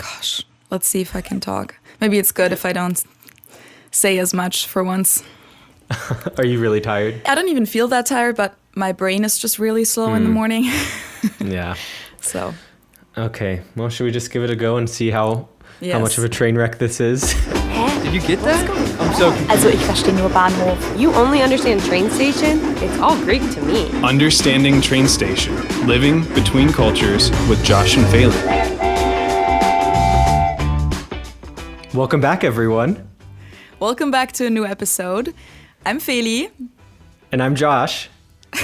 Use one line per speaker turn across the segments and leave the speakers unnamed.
Gosh, let's see if I can talk. Maybe it's good if I don't say as much for once.
Are you really tired?
I don't even feel that tired, but my brain is just really slow in the morning.
Yeah.
So.
Okay. Well, should we just give it a go and see how much of a train wreck this is?
Did you get that?
I'm so
Also, ich verstehe nur Bahnhof.
You only understand train station? It's all Greek to me.
Understanding Train Station. Living between cultures with Josh and Faley.
Welcome back, everyone.
Welcome back to a new episode. I'm Feli.
And I'm Josh.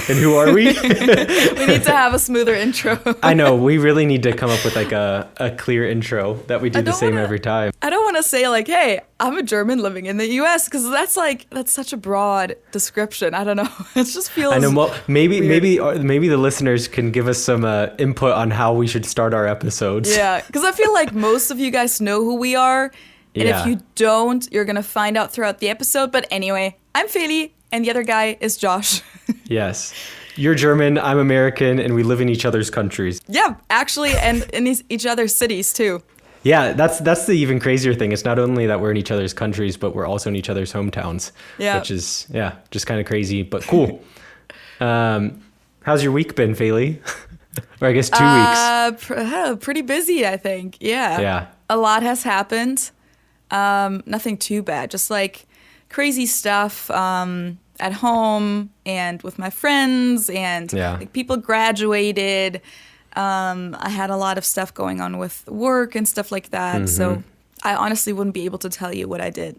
And who are we?
We need to have a smoother intro.
I know. We really need to come up with like a clear intro that we do the same every time.
I don't want to say like, hey, I'm a German living in the US, because that's such a broad description. I don't know. It just feels
I know. Well, maybe
weird.
maybe the listeners can give us some input on how we should start our episodes.
Yeah, because I feel like most of you guys know who we are. And if you don't, you're going to find out throughout the episode. But anyway, I'm Feli, and the other guy is Josh.
Yes. You're German, I'm American, and we live in each other's countries.
Yeah, actually, and in each other's cities, too.
Yeah, that's the even crazier thing. It's not only that we're in each other's countries, but we're also in each other's hometowns. Yeah. Which is, just kind of crazy, but cool. How's your week been, Faley? Or I guess 2 weeks.
Pretty busy, I think. Yeah.
Yeah.
A lot has happened. Nothing too bad. Just like crazy stuff at home and with my friends, and like, people graduated. I had a lot of stuff going on with work and stuff like that. Mm-hmm. So I honestly wouldn't be able to tell you what I did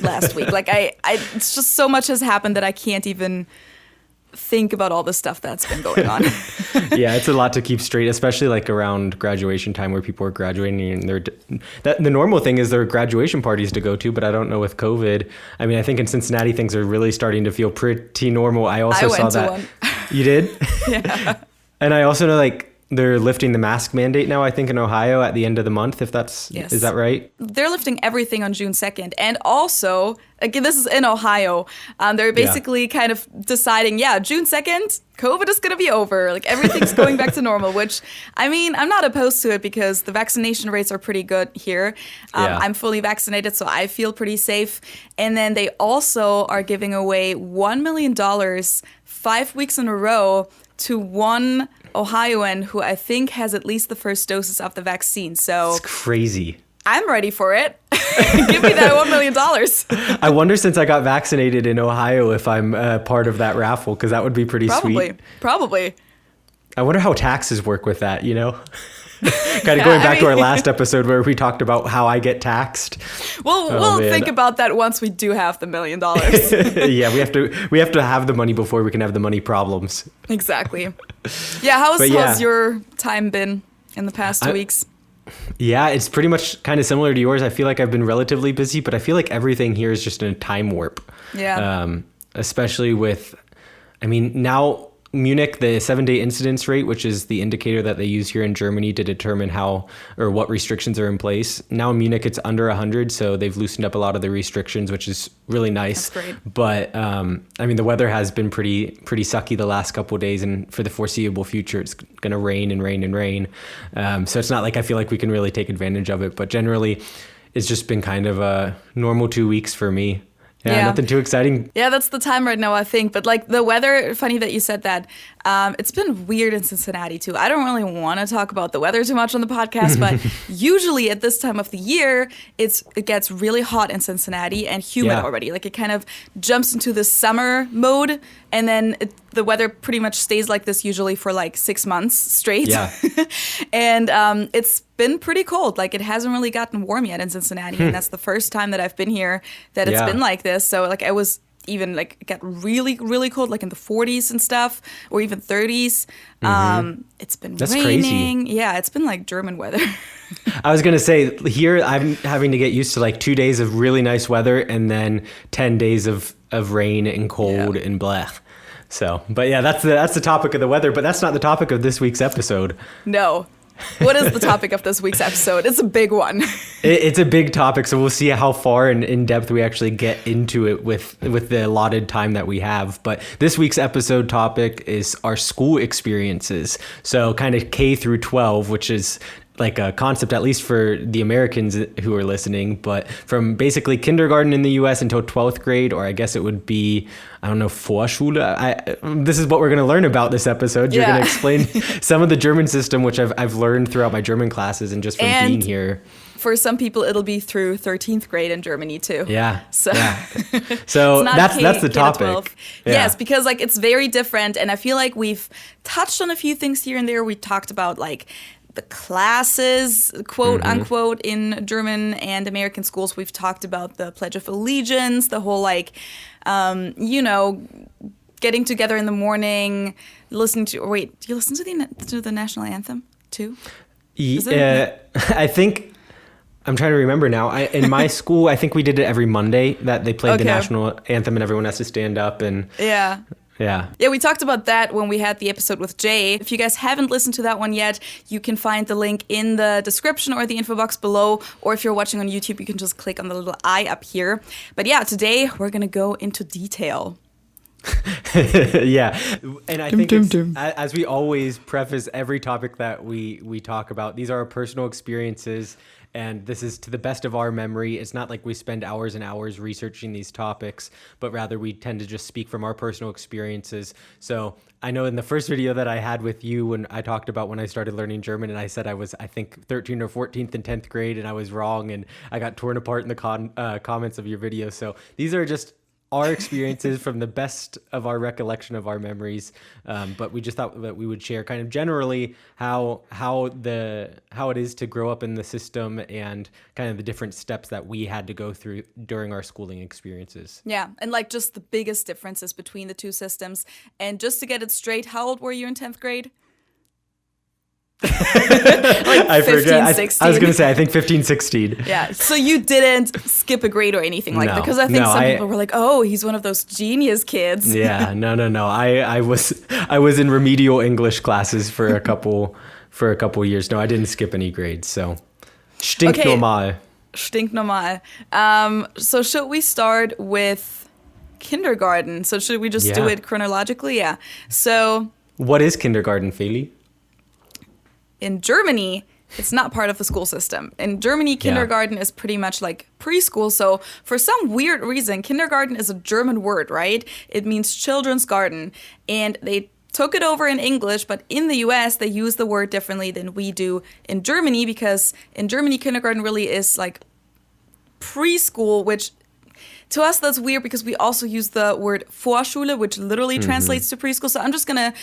last week. Like it's just so much has happened that I can't even think about all the stuff that's been going on.
Yeah, it's a lot to keep straight, especially like around graduation time where people are graduating, and the normal thing is there are graduation parties to go to, but I don't know with COVID. I mean, I think in Cincinnati things are really starting to feel pretty normal. I went saw that. One. You did?
Yeah.
And I also know like they're lifting the mask mandate now, I think, in Ohio at the end of the month, is that right?
They're lifting everything on June 2nd. And also, again, this is in Ohio. They're basically kind of deciding, June 2nd, COVID is going to be over. Like, everything's going back to normal, which, I mean, I'm not opposed to it because the vaccination rates are pretty good here. I'm fully vaccinated, so I feel pretty safe. And then they also are giving away $1 million 5 weeks in a row to one Ohioan who I think has at least the first doses of the vaccine. So
it's crazy.
I'm ready for it. Give me that $1 million.
I wonder, since I got vaccinated in Ohio, if I'm part of that raffle, because that would be pretty sweet.
Probably.
I wonder how taxes work with that, you know? Kind of going back to our last episode where we talked about how I get taxed.
Well, we'll think about that once we do have the $1 million.
Yeah, we have to have the money before we can have the money problems.
Exactly. Yeah, how's your time been in the past 2 weeks?
Yeah, it's pretty much kind of similar to yours. I feel like I've been relatively busy, but I feel like everything here is just in a time warp.
Yeah.
Especially with, I mean, now Munich, the 7-day incidence rate, which is the indicator that they use here in Germany to determine how or what restrictions are in place. Now in Munich, it's under 100, so they've loosened up a lot of the restrictions, which is really nice.
That's great.
But I mean, the weather has been pretty sucky the last couple of days, and for the foreseeable future, it's going to rain and rain and rain. So it's not like I feel like we can really take advantage of it, but generally, it's just been kind of a normal 2 weeks for me. Yeah, nothing too exciting.
Yeah, that's the time right now, I think. But like the weather, funny that you said that. It's been weird in Cincinnati too. I don't really want to talk about the weather too much on the podcast, but usually at this time of the year, it gets really hot in Cincinnati and humid already. Like it kind of jumps into the summer mode, and then the weather pretty much stays like this usually for like 6 months straight. Yeah. And it's been pretty cold. Like it hasn't really gotten warm yet in Cincinnati, and that's the first time that I've been here that it's been like this. So like I was even like it got really, really cold, like in the 40s and stuff, or even 30s. It's been raining.
Crazy.
Yeah, it's been like German weather.
I was going to say, here I'm having to get used to like 2 days of really nice weather and then 10 days of rain and cold and blech. So, but yeah, that's the topic of the weather, but that's not the topic of this week's episode.
No. What is the topic of this week's episode? It's a big one.
It's a big topic, so we'll see how far and in depth we actually get into it with the allotted time that we have. But this week's episode topic is our school experiences. So kind of K through 12, which is like a concept, at least for the Americans who are listening, but from basically kindergarten in the US until 12th grade, or I guess it would be, I don't know, Vorschule. This is what we're going to learn about this episode. You're going to explain some of the German system, which I've learned throughout my German classes and just from being here.
For some people, it'll be through 13th grade in Germany too.
Yeah.
So,
so that's the topic.
Yeah. Yes, because like it's very different, and I feel like we've touched on a few things here and there. We talked about like the classes, quote unquote, in German and American schools. We've talked about the Pledge of Allegiance, the whole like, getting together in the morning, listening to. Wait, do you listen to the national anthem too?
I think. I'm trying to remember now. In my school, I think we did it every Monday that they played the national anthem and everyone has to stand up and
Yeah, we talked about that when we had the episode with Jay. If you guys haven't listened to that one yet, you can find the link in the description or the info box below. Or if you're watching on YouTube, you can just click on the little eye up here. But yeah, today we're going to go into detail.
Yeah, and I think as we always preface every topic that we talk about, these are our personal experiences, and this is to the best of our memory. It's not like we spend hours and hours researching these topics, but rather we tend to just speak from our personal experiences. So I know in the first video that I had with you when I talked about when I started learning German, and I said I was, I think, 13th or 14th in 10th grade, and I was wrong, and I got torn apart in the comments of your video. So these are just our experiences from the best of our recollection of our memories, but we just thought that we would share kind of generally how it is to grow up in the system and kind of the different steps that we had to go through during our schooling experiences. Yeah, and like just the biggest differences between the two systems. And just to get it straight, how old were you in 10th grade? Like I 15, forget. 16. I was going to say, I think 15, 16. Yeah. So you didn't skip a grade or anything like that? Because I think some people were like, oh, he's one of those genius kids. Yeah. No. I was in remedial English classes for a couple years. No, I didn't skip any grades. So stinknormal. Stinknormal. So should we start with kindergarten? So should we just do it chronologically? Yeah. So what is kindergarten, Feli? In Germany, it's not part of the school system. In Germany, kindergarten is pretty much like preschool. So for some weird reason, kindergarten is a German word, right? It means children's garden. And they took it over in English, but in the US, they use the word differently than we do in Germany, because in Germany, kindergarten really is like preschool, which to us, that's weird because we also use the word Vorschule, which literally translates to preschool. So I'm just going to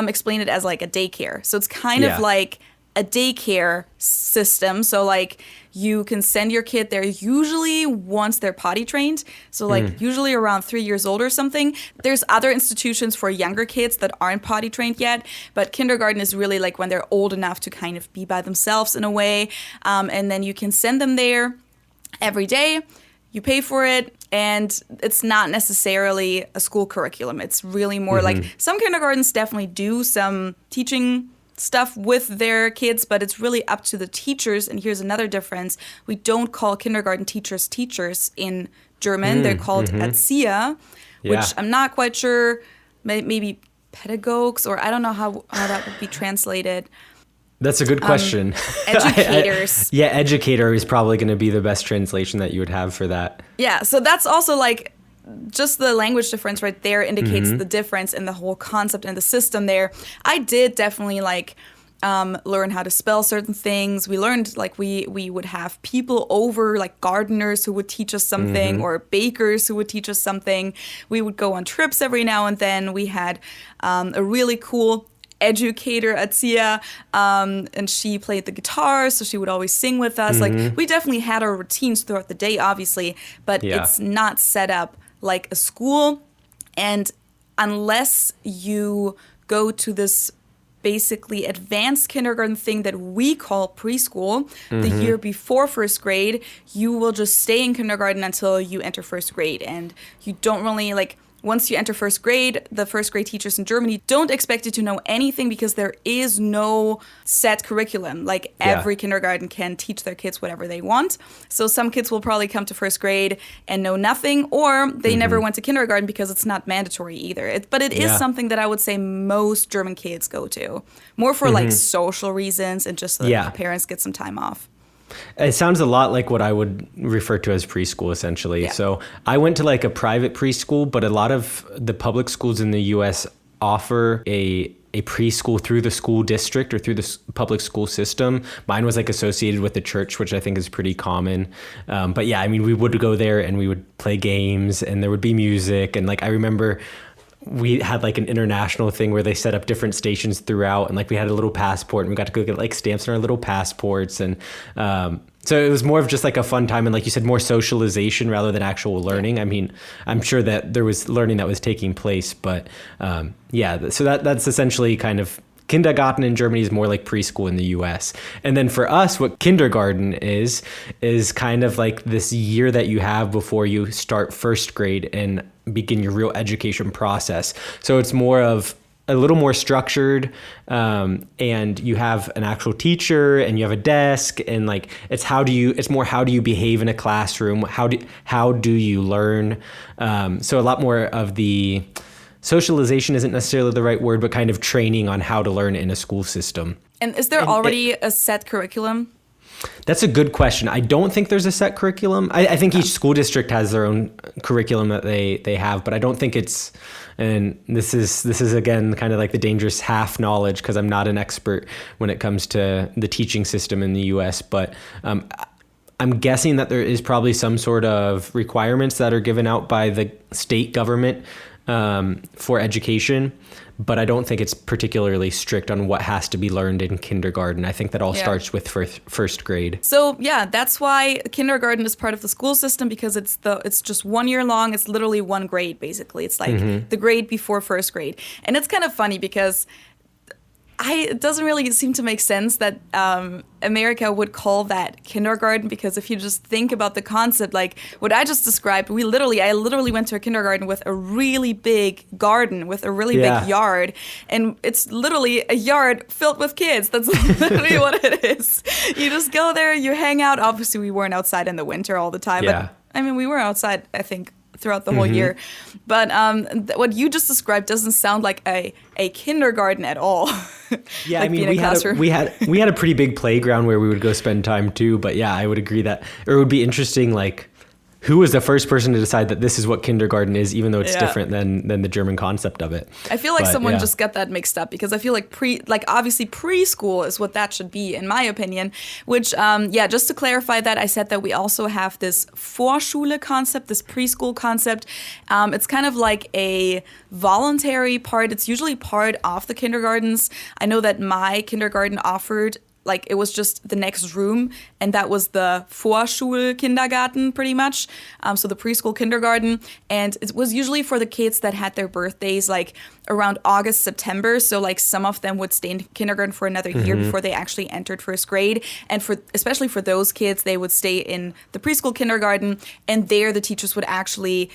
explain it as like a daycare. So it's kind of like a daycare system. So like you can send your kid there usually once they're potty trained. So like usually around 3 years old or something. There's other institutions for younger kids that aren't potty trained yet. But kindergarten is really like when they're old enough to kind of be by themselves in a way. And then you can send them there every day. You pay for it, and it's not necessarily a school curriculum. It's really more like some kindergartens definitely do some teaching stuff with their kids, but it's really up to the teachers. And here's another difference. We don't call kindergarten teachers in German. They're called Erzieher, which I'm not quite sure, maybe pedagogues, or I don't know how that would be translated. That's a good question. Educators. Educator is probably going to be the best translation that you would have for that. Yeah, so that's also like just the language difference right there indicates the difference in the whole concept and the system there. I did definitely like learn how to spell certain things. We learned like we would have people over, like gardeners who would teach us something, or bakers who would teach us something. We would go on trips every now and then. We had a really cool educator, Erzieher, and she played the guitar, so she would always sing with us. Like, we definitely had our routines throughout the day, obviously, but it's not set up like a school. And unless you go to this basically advanced kindergarten thing that we call preschool, the year before first grade, you will just stay in kindergarten until you enter first grade. And you don't really, like,
once you enter first grade, the first grade teachers in Germany don't expect you to know anything because there is no set curriculum. Like every kindergarten can teach their kids whatever they want. So some kids will probably come to first grade and know nothing, or they never went to kindergarten because it's not mandatory either. But it is something that I would say most German kids go to, more for like social reasons and just so that the parents get some time off.
It sounds a lot like what I would refer to as preschool, essentially. Yeah. So I went to like a private preschool, but a lot of the public schools in the U.S. offer a preschool through the school district or through the public school system. Mine was like associated with the church, which I think is pretty common. But yeah, I mean, we would go there and we would play games and there would be music. And like, I remember we had like an international thing where they set up different stations throughout, and like we had a little passport and we got to go get like stamps on our little passports. And so it was more of just like a fun time, and like you said, more socialization rather than actual learning. I mean, I'm sure that there was learning that was taking place, but so that's essentially kind of kindergarten in Germany is more like preschool in the US. And then for us, what kindergarten is kind of like this year that you have before you start first grade and begin your real education process. So it's more of a little more structured, and you have an actual teacher and you have a desk, and like it's how do you behave in a classroom? How do you learn? So a lot more of the socialization isn't necessarily the right word, but kind of training on how to learn in a school system.
And is there already a set curriculum?
That's a good question. I don't think there's a set curriculum. I think each school district has their own curriculum that they have, but I don't think it's, and this is again kind of like the dangerous half knowledge because I'm not an expert when it comes to the teaching system in the US, but I'm guessing that there is probably some sort of requirements that are given out by the state government for education, but I don't think it's particularly strict on what has to be learned in kindergarten. I think that all starts with first grade.
So yeah, that's why kindergarten is part of the school system, because it's just 1 year long. It's literally one grade, basically. It's like the grade before first grade. And it's kind of funny because it doesn't really seem to make sense that America would call that kindergarten, because if you just think about the concept, like what I just described, I literally went to a kindergarten with a really big garden, with a really big yard, and it's literally a yard filled with kids. That's literally what it is. You just go there, you hang out. Obviously, we weren't outside in the winter all the time, but I mean, we were outside, I think, throughout the whole year. But what you just described doesn't sound like a kindergarten at all.
Yeah, like I mean, we had a pretty big playground where we would go spend time too. But yeah, I would agree that it would be interesting, like, who was the first person to decide that this is what kindergarten is, even though it's different than the German concept of it.
I feel like someone just got that mixed up, because I feel like obviously preschool is what that should be, in my opinion, which, just to clarify that, I said that we also have this Vorschule concept, this preschool concept. It's kind of like a voluntary part. It's usually part of the kindergartens. I know that my kindergarten offered, like, it was just the next room, and that was the Vorschulkindergarten, pretty much. So the preschool kindergarten, and it was usually for the kids that had their birthdays like around August, September. So like some of them would stay in kindergarten for another year before they actually entered first grade. And especially for those kids, they would stay in the preschool kindergarten, and there the teachers would actually,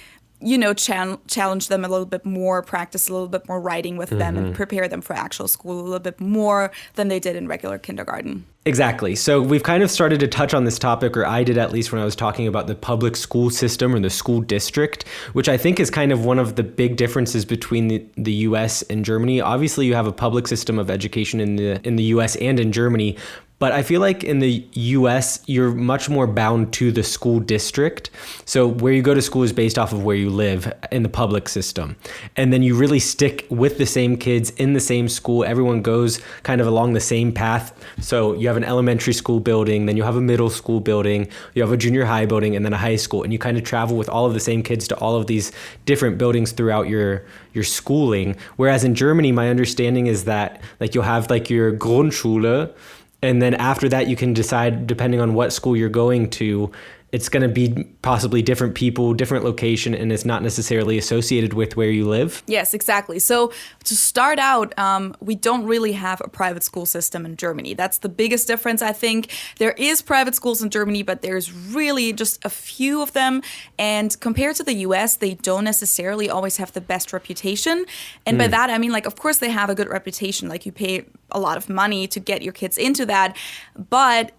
challenge them a little bit more, practice a little bit more writing with them, and prepare them for actual school a little bit more than they did in regular kindergarten.
Exactly. So we've kind of started to touch on this topic, or I did at least, when I was talking about the public school system or the school district, which I think is kind of one of the big differences between the US and Germany. Obviously, you have a public system of education in the US and in Germany. But I feel like in the US, you're much more bound to the school district. So where you go to school is based off of where you live in the public system. And then you really stick with the same kids in the same school. Everyone goes kind of along the same path. So you have an elementary school building, then you have a middle school building, you have a junior high building, and then a high school. And you kind of travel with all of the same kids to all of these different buildings throughout your schooling. Whereas in Germany, my understanding is that like you'll have like your Grundschule, and then after that, you can decide, depending on what school you're going to, it's going to be possibly different people, different location, and it's not necessarily associated with where you live?
Yes, exactly. So to start out, we don't really have a private school system in Germany. That's the biggest difference, I think. There is private schools in Germany, but there's really just a few of them. And compared to the US, they don't necessarily always have the best reputation. And by that, I mean, like, of course, they have a good reputation. Like, you pay a lot of money to get your kids into that. But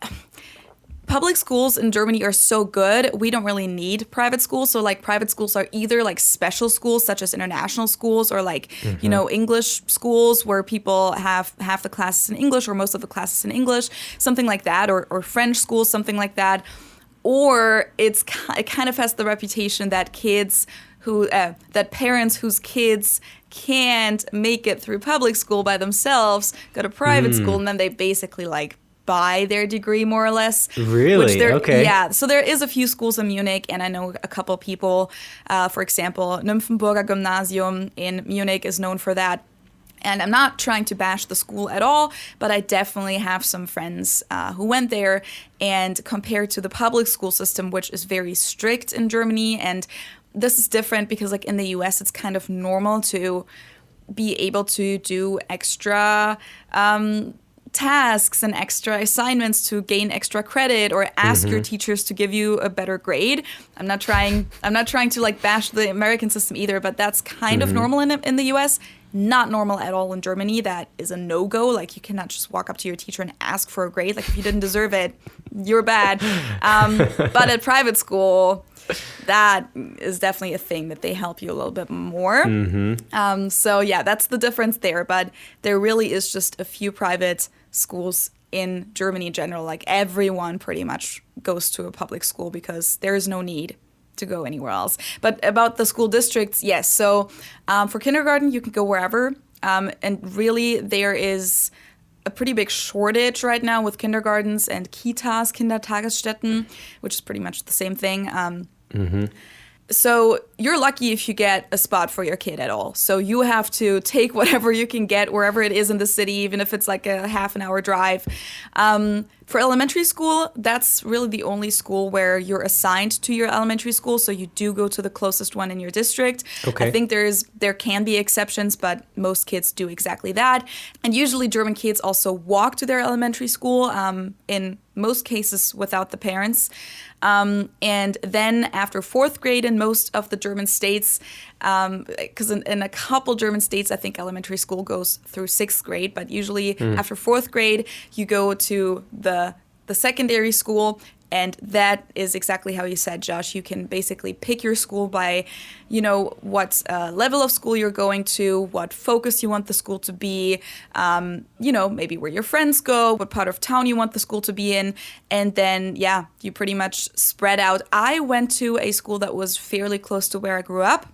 public schools in Germany are so good, we don't really need private schools. So like private schools are either like special schools such as international schools or like, you know, English schools where people have half the classes in English or most of the classes in English, something like that, or French schools, something like that. Or it kind of has the reputation that that parents whose kids can't make it through public school by themselves go to private school, and then they basically like buy their degree more or less.
Really? Okay.
Yeah. So there is a few schools in Munich, and I know a couple people. For example, Nymphenburger Gymnasium in Munich is known for that. And I'm not trying to bash the school at all, but I definitely have some friends who went there. And compared to the public school system, which is very strict in Germany, and this is different because like in the US, it's kind of normal to be able to do extra tasks and extra assignments to gain extra credit or ask your teachers to give you a better grade. I'm not trying to like bash the American system either, but that's kind of normal in the US. Not normal at all in Germany. That is a no-go. Like, you cannot just walk up to your teacher and ask for a grade. Like, if you didn't deserve it, you're bad. But at private school, that is definitely a thing that they help you a little bit more. So yeah, that's the difference there. But there really is just a few private schools in Germany in general. Like, everyone pretty much goes to a public school because there is no need to go anywhere else. But about the school districts, yes. So for kindergarten, you can go wherever. And really, there is a pretty big shortage right now with kindergartens and Kitas, Kindertagesstätten, which is pretty much the same thing. So you're lucky if you get a spot for your kid at all. So you have to take whatever you can get wherever it is in the city, even if it's like a half an hour drive. For elementary school, that's really the only school where you're assigned to your elementary school. So you do go to the closest one in your district.
Okay.
I think there can be exceptions, but most kids do exactly that. And usually German kids also walk to their elementary school, in most cases without the parents. And then after fourth grade in most of the German states, because in a couple German states, I think elementary school goes through sixth grade, but usually after fourth grade, you go to the secondary school. And that is exactly how you said, Josh. You can basically pick your school by, you know, what level of school you're going to, what focus you want the school to be, you know, maybe where your friends go, what part of town you want the school to be in. And then, yeah, you pretty much spread out. I went to a school that was fairly close to where I grew up.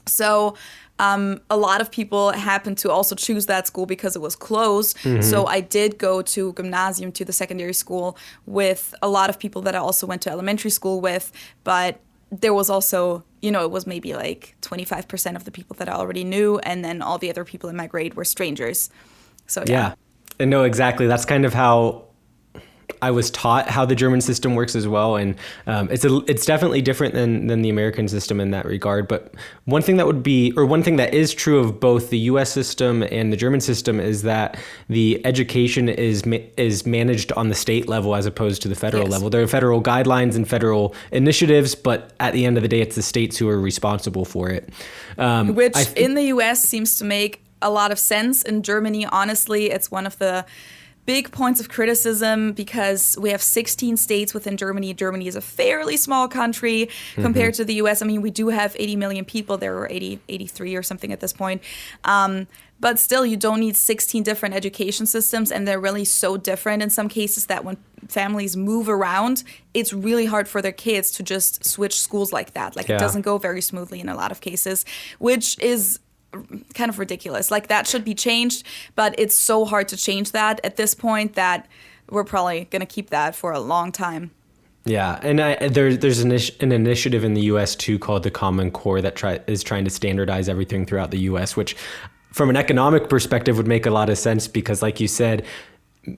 So a lot of people happened to also choose that school because it was close. So I did go to Gymnasium, to the secondary school, with a lot of people that I also went to elementary school with. But there was also, you know, it was maybe like 25% of the people that I already knew. And then all the other people in my grade were strangers. So, yeah.
And no, exactly. That's kind of how I was taught how the German system works as well, and it's definitely different than the American system in that regard. But one thing that is true of both the U.S. system and the German system is that the education is managed on the state level as opposed to the federal level. There are federal guidelines and federal initiatives, but at the end of the day, it's the states who are responsible for it.
Which in the U.S. seems to make a lot of sense. In Germany, honestly, it's one of the big points of criticism because we have 16 states within Germany. Germany is a fairly small country compared to the US. I mean, we do have 80 million people. There are 83 or something at this point. But still, you don't need 16 different education systems, and they're really so different in some cases that when families move around, it's really hard for their kids to just switch schools like that. Like, it doesn't go very smoothly in a lot of cases, which is kind of ridiculous. Like, that should be changed, but it's so hard to change that at this point that we're probably going to keep that for a long time.
Yeah, and there's an initiative in the U.S. too called the Common Core that is trying to standardize everything throughout the U.S., which from an economic perspective would make a lot of sense because, like you said,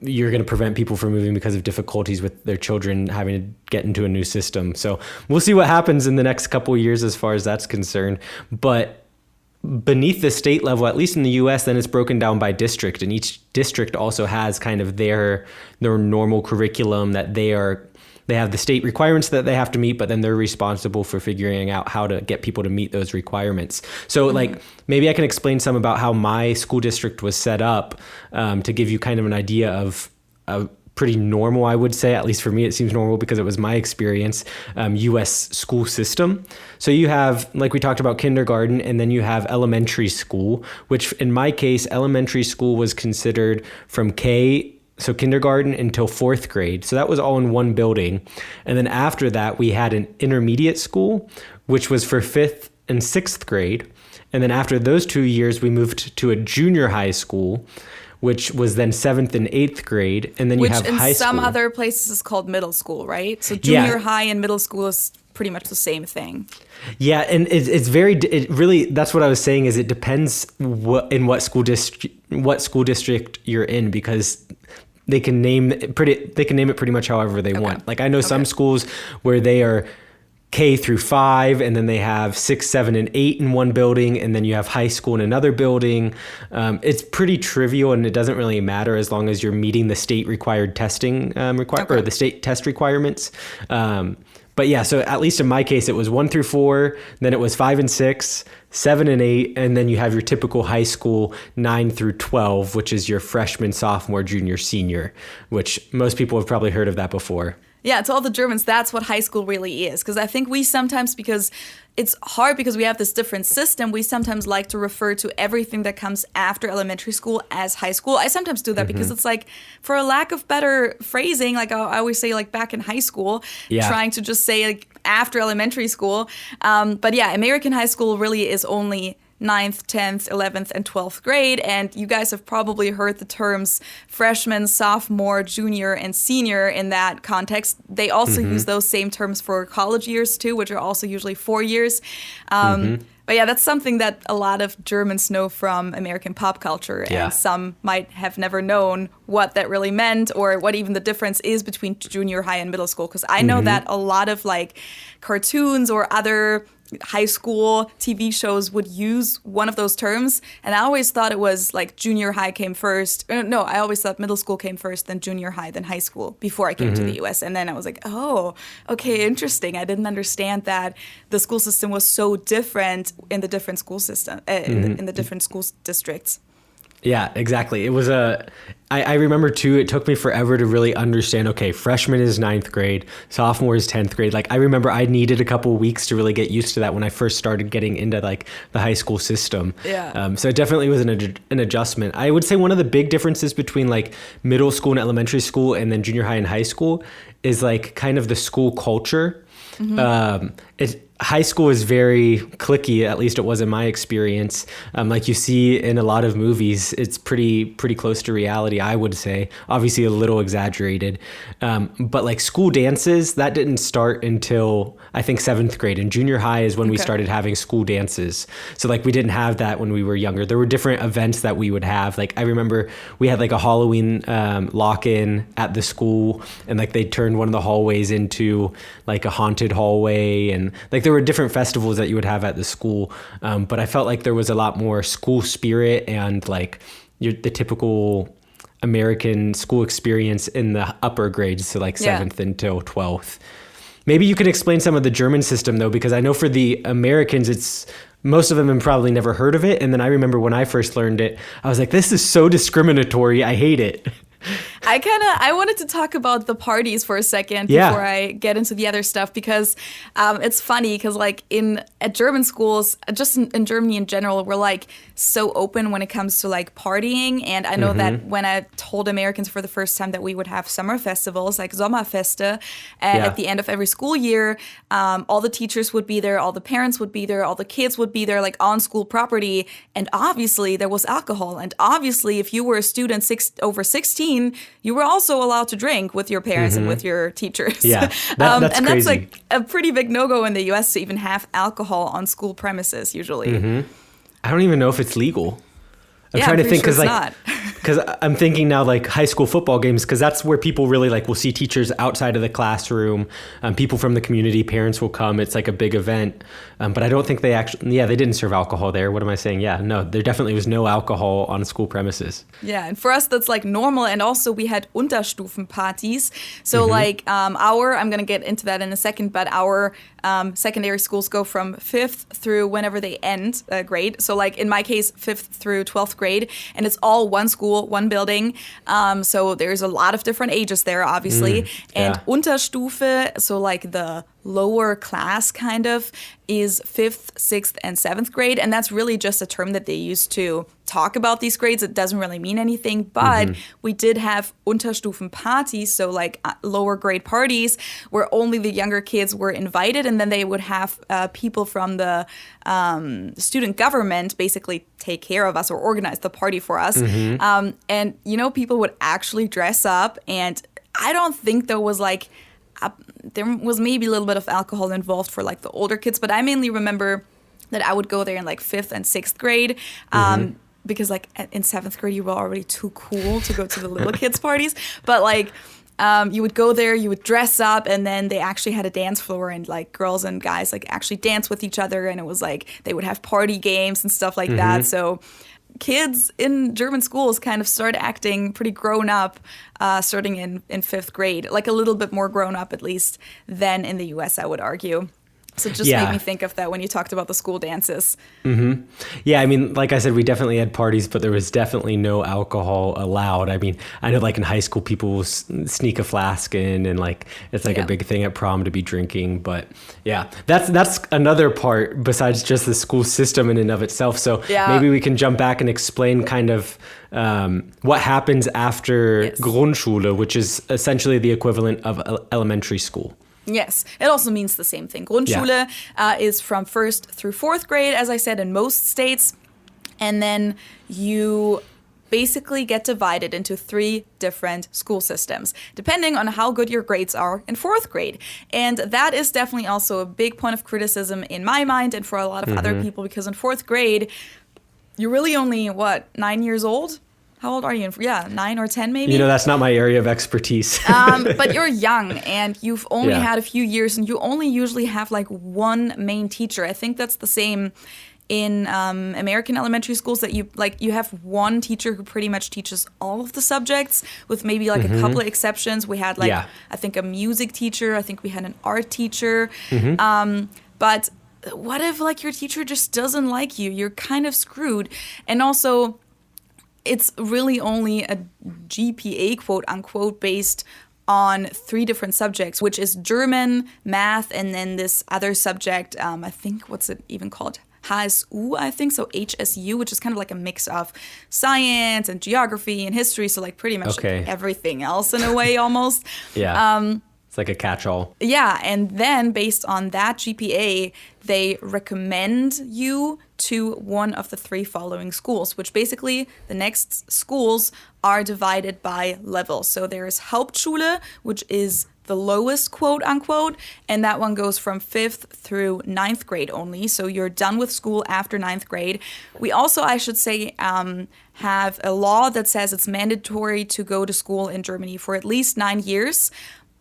you're going to prevent people from moving because of difficulties with their children having to get into a new system. So we'll see what happens in the next couple of years as far as that's concerned. But beneath the state level, at least in the US, then it's broken down by district, and each district also has kind of their normal curriculum that they have the state requirements that they have to meet, but then they're responsible for figuring out how to get people to meet those requirements. So like maybe I can explain some about how my school district was set up, to give you kind of an idea of a pretty normal, I would say, at least for me, it seems normal because it was my experience, US school system. So you have, like we talked about, kindergarten, and then you have elementary school, which in my case, elementary school was considered from so kindergarten until 4th grade. So that was all in one building. And then after that, we had an intermediate school, which was for 5th and 6th grade. And then after those 2 years, we moved to a junior high school, which was then 7th and 8th grade. And then you have high school. Which in
some other places is called middle school, right? So junior high and middle school is pretty much the same thing.
Yeah, and it really, that's what I was saying, is it depends what school district you're in, because they can name it pretty much however they want. Like I know some schools where they are K through 5, and then they have 6, 7, and 8 in one building, and then you have high school in another building. It's pretty trivial, and it doesn't really matter as long as you're meeting the state required testing or the state test requirements. But yeah, so at least in my case, it was 1 through 4, then it was 5 and 6, 7 and 8, and then you have your typical high school 9 through 12, which is your freshman, sophomore, junior, senior, which most people have probably heard of that before.
Yeah, to all the Germans, that's what high school really is. Because I think we sometimes, because it's hard because we have this different system, we sometimes like to refer to everything that comes after elementary school as high school. I sometimes do that because it's like, for a lack of better phrasing, like I always say, like back in high school, trying to just say like after elementary school. But yeah, American high school really is only 9th, 10th, 11th, and 12th grade. And you guys have probably heard the terms freshman, sophomore, junior, and senior in that context. They also use those same terms for college years too, which are also usually 4 years. But yeah, that's something that a lot of Germans know from American pop culture. And some might have never known what that really meant or what even the difference is between junior high and middle school. Because I know that a lot of like cartoons or other high school TV shows would use one of those terms, and I always thought it was like junior high came first. No, I always thought middle school came first, then junior high, then high school before I came to the US. And then I was like, oh, okay, interesting. I didn't understand that the school system was so different in the different school system in the different school districts.
Yeah, exactly. It was I remember too, it took me forever to really understand, okay, freshman is 9th grade, sophomore is 10th grade. Like I remember I needed a couple of weeks to really get used to that when I first started getting into like the high school system. Yeah. So it definitely was an adjustment. I would say one of the big differences between like middle school and elementary school and then junior high and high school is like kind of the school culture. High school is very cliquey, at least it was in my experience. Like you see in a lot of movies, it's pretty close to reality, I would say. Obviously a little exaggerated. But like school dances, that didn't start until I think 7th grade. And junior high is when we started having school dances. So like we didn't have that when we were younger. There were different events that we would have. Like I remember we had like a Halloween lock-in at the school, and like they turned one of the hallways into like a haunted hallway, and like there were different festivals that you would have at the school, but I felt like there was a lot more school spirit and like the typical American school experience in the upper grades, so like 7th until 12th. Maybe you could explain some of the German system though, because I know for the Americans, it's most of them have probably never heard of it. And then I remember when I first learned it, I was like, this is so discriminatory. I hate it.
I wanted to talk about the parties for a second before I get into the other stuff, because it's funny because like at German schools, just in Germany in general, we're like so open when it comes to like partying. And I know that when I told Americans for the first time that we would have summer festivals like Sommerfeste at the end of every school year, all the teachers would be there, all the parents would be there, all the kids would be there, like on school property. And obviously there was alcohol. And obviously if you were a student over 16, you were also allowed to drink with your parents and with your teachers. Yeah, that's and crazy. That's like a pretty big no-go in the US to even have alcohol on school premises usually. I
don't even know if it's legal. I'm
Yeah,
trying
I'm
to think
pretty sure
because
it's not.
because I'm thinking now like high school football games, because that's where people really like will see teachers outside of the classroom, people from the community, parents will come. It's like a big event, but I don't think they actually. Yeah, they didn't serve alcohol there. What am I saying? Yeah, no, there definitely was no alcohol on school premises.
Yeah, and for us that's like normal, and also we had Unterstufenparties. So like I'm gonna get into that in a second, but our secondary schools go from 5th through whenever they end grade. So like in my case, 5th through 12th grade, and it's all one school, one building. So there's a lot of different ages there, obviously. And Unterstufe, so like the lower class kind of, is 5th, 6th, and 7th grade. And that's really just a term that they use to talk about these grades. It doesn't really mean anything, but we did have Unterstufenparties, so like lower grade parties where only the younger kids were invited, and then they would have people from the student government basically take care of us or organize the party for us. And, you know, people would actually dress up, and I don't think there was like there was maybe a little bit of alcohol involved for like the older kids, but I mainly remember that I would go there in like 5th and 6th grade because like in 7th grade you were already too cool to go to the little kids parties. But like you would go there, you would dress up, and then they actually had a dance floor, and like girls and guys like actually dance with each other, and it was like they would have party games and stuff like that. So kids in German schools kind of start acting pretty grown up starting in 5th grade, like a little bit more grown up at least than in the US, I would argue. So it just made me think of that when you talked about the school dances.
Yeah, I mean, like I said, we definitely had parties, but there was definitely no alcohol allowed. I mean, I know like in high school, people will sneak a flask in, and like it's like a big thing at prom to be drinking. But yeah, that's another part besides just the school system in and of itself. So maybe we can jump back and explain kind of what happens after Grundschule, which is essentially the equivalent of elementary school.
Yes, it also means the same thing. Grundschule is from 1st through 4th grade, as I said, in most states. And then you basically get divided into 3 different school systems, depending on how good your grades are in 4th grade. And that is definitely also a big point of criticism in my mind and for a lot of other people, because in 4th grade, you're really only, 9 years old? How old are you? 9 or 10 maybe?
You know, that's not my area of expertise.
But you're young, and you've only had a few years, and you only usually have like one main teacher. I think that's the same in American elementary schools, that you have one teacher who pretty much teaches all of the subjects, with maybe like a couple of exceptions. We had I think a music teacher. I think we had an art teacher. But what if like your teacher just doesn't like you? You're kind of screwed. And also, it's really only a GPA, quote unquote, based on 3 different subjects, which is German, math, and then this other subject, I think, what's it even called? HSU, I think, so HSU, which is kind of like a mix of science and geography and history, so like pretty much like everything else in a way almost.
It's like a catch-all.
Yeah, and then based on that GPA, they recommend you to one of the 3 following schools, which basically the next schools are divided by levels. So there's Hauptschule, which is the lowest, quote unquote, and that one goes from 5th through 9th grade only. So you're done with school after 9th grade. We also, I should say, have a law that says it's mandatory to go to school in Germany for at least 9 years.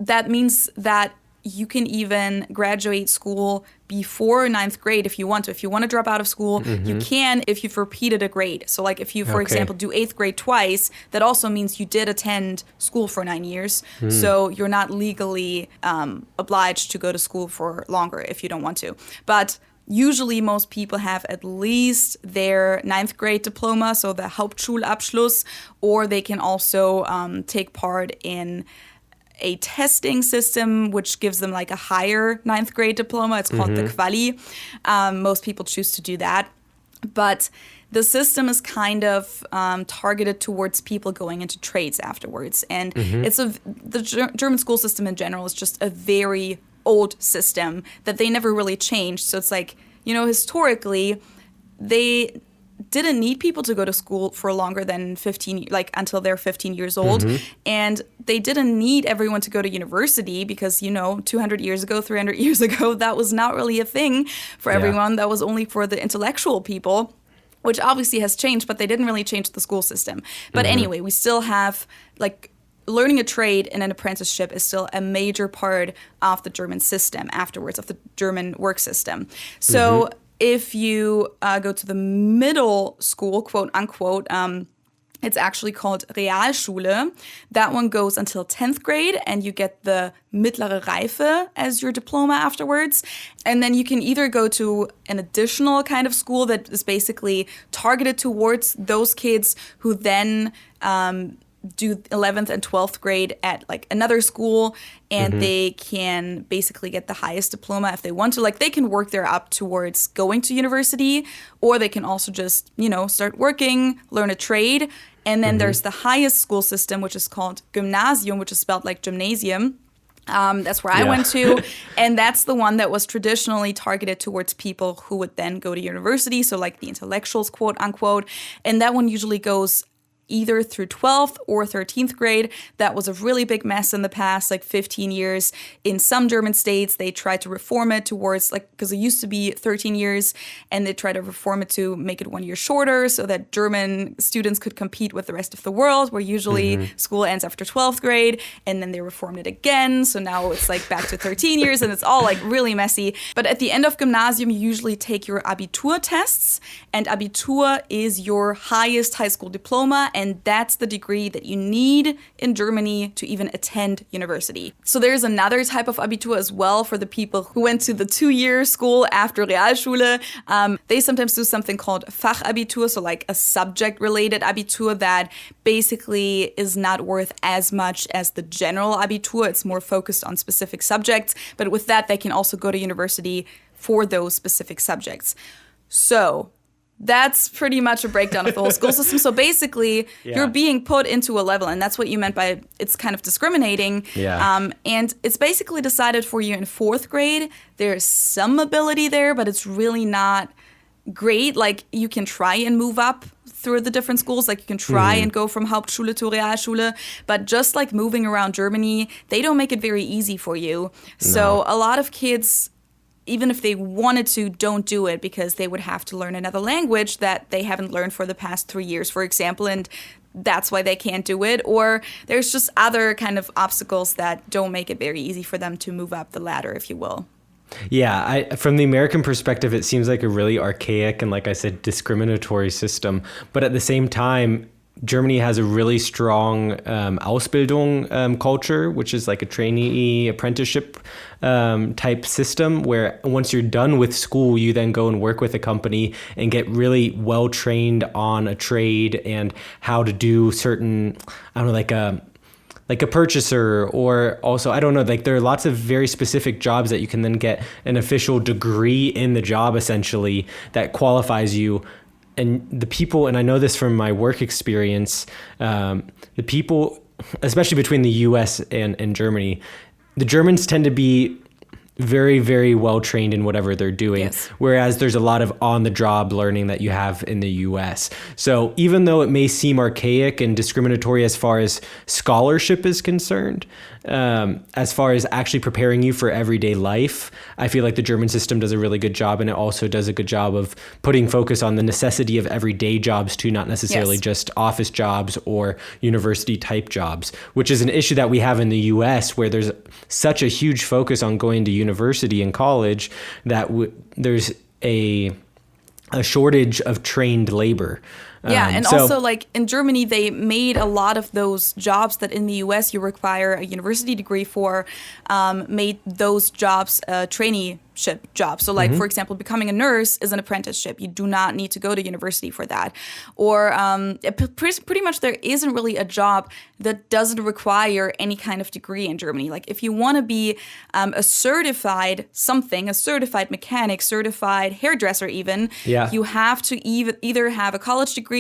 That means that you can even graduate school before 9th grade if you want to. If you want to drop out of school, you can if you've repeated a grade. So like if you, for example, do 8th grade twice, that also means you did attend school for 9 years. So you're not legally obliged to go to school for longer if you don't want to. But usually most people have at least their 9th grade diploma, so the Hauptschulabschluss, or they can also take part in a testing system which gives them like a higher 9th grade diploma. It's called the Quali. Most people choose to do that. But the system is kind of targeted towards people going into trades afterwards. And the German school system in general is just a very old system that they never really changed. So it's like, you know, historically, they didn't need people to go to school for longer than 15, like until they're 15 years old. And they didn't need everyone to go to university because, you know, 200 years ago, 300 years ago, that was not really a thing for everyone. That was only for the intellectual people. which obviously has changed, but they didn't really change the school system. But anyway, we still have like learning a trade in an apprenticeship is still a major part of the German system afterwards, of the German work system. So if you go to the middle school, quote unquote, it's actually called Realschule. That one goes until 10th grade, and you get the Mittlere Reife as your diploma afterwards. And then you can either go to an additional kind of school that is basically targeted towards those kids who then do 11th and 12th grade at like another school, and they can basically get the highest diploma if they want to. Like they can work their up towards going to university, or they can also just, start working, learn a trade. And then there's the highest school system, which is called Gymnasium, which is spelled like gymnasium. That's where I went to. And that's the one that was traditionally targeted towards people who would then go to university. So like the intellectuals, quote unquote. And that one usually goes either through 12th or 13th grade. That was a really big mess in the past, like 15 years. In some German states, they tried to reform it towards, because it used to be 13 years, and they tried to reform it to make it 1 year shorter so that German students could compete with the rest of the world, where usually school ends after 12th grade, and then they reformed it again. So now it's like back to 13 years, and it's all like really messy. But at the end of Gymnasium, you usually take your Abitur tests, and Abitur is your highest high school diploma, and that's the degree that you need in Germany to even attend university. So there's another type of Abitur as well for the people who went to the 2-year school after Realschule. They sometimes do something called Fachabitur, so like a subject-related Abitur that basically is not worth as much as the general Abitur. It's more focused on specific subjects, but with that, they can also go to university for those specific subjects. So that's pretty much a breakdown of the whole school system. So basically, you're being put into a level, and that's what you meant by it's kind of discriminating. And it's basically decided for you in 4th grade. There's some ability there, but it's really not great. Like, you can try and move up through the different schools. Like, you can try and go from Hauptschule to Realschule, but just like moving around Germany, they don't make it very easy for you. So a lot of kids, even if they wanted to, don't do it because they would have to learn another language that they haven't learned for the past 3 years, for example, and that's why they can't do it. Or there's just other kind of obstacles that don't make it very easy for them to move up the ladder, if you will.
Yeah, from the American perspective, it seems like a really archaic and, like I said, discriminatory system. But at the same time, Germany has a really strong Ausbildung culture, which is like a trainee apprenticeship type system where once you're done with school, you then go and work with a company and get really well trained on a trade and how to do certain, like a purchaser, or also, like there are lots of very specific jobs that you can then get an official degree in the job essentially that qualifies you. And the people, and I know this from my work experience, the people, especially between the US and Germany, the Germans tend to be very, very well trained in whatever they're doing, whereas there's a lot of on-the-job learning that you have in the US. So even though it may seem archaic and discriminatory as far as scholarship is concerned, as far as actually preparing you for everyday life, I feel like the German system does a really good job, and it also does a good job of putting focus on the necessity of everyday jobs too, not necessarily just office jobs or university type jobs, which is an issue that we have in the US where there's such a huge focus on going to university and college that there's a shortage of trained labor.
And also, like, in Germany, they made a lot of those jobs that in the US you require a university degree for, made those jobs traineeship jobs. So, like, for example, becoming a nurse is an apprenticeship. You do not need to go to university for that. Or pretty much there isn't really a job that doesn't require any kind of degree in Germany. Like, if you want to be a certified something, a certified mechanic, certified hairdresser even, you have to either have a college degree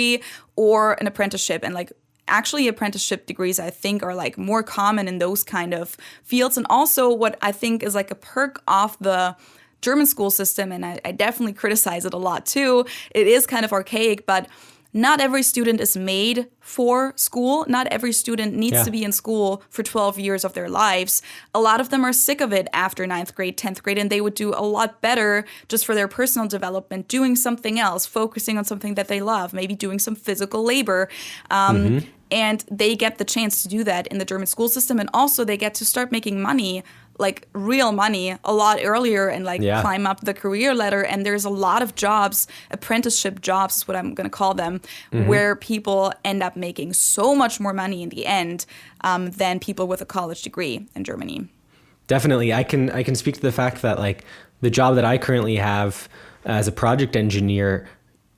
or an apprenticeship. And, like, actually apprenticeship degrees, I think, are like more common in those kind of fields. And also what I think is like a perk of the German school system, and I definitely criticize it a lot too, it is kind of archaic, but not every student is made for school. Not every student needs to be in school for 12 years of their lives. A lot of them are sick of it after 9th grade, 10th grade, and they would do a lot better just for their personal development, doing something else, focusing on something that they love, maybe doing some physical labor. And they get the chance to do that in the German school system. And also they get to start making money, like real money, a lot earlier and climb up the career ladder. And there's a lot of jobs, apprenticeship jobs is what I'm going to call them, where people end up making so much more money in the end than people with a college degree in Germany.
Definitely. I can speak to the fact that like the job that I currently have as a project engineer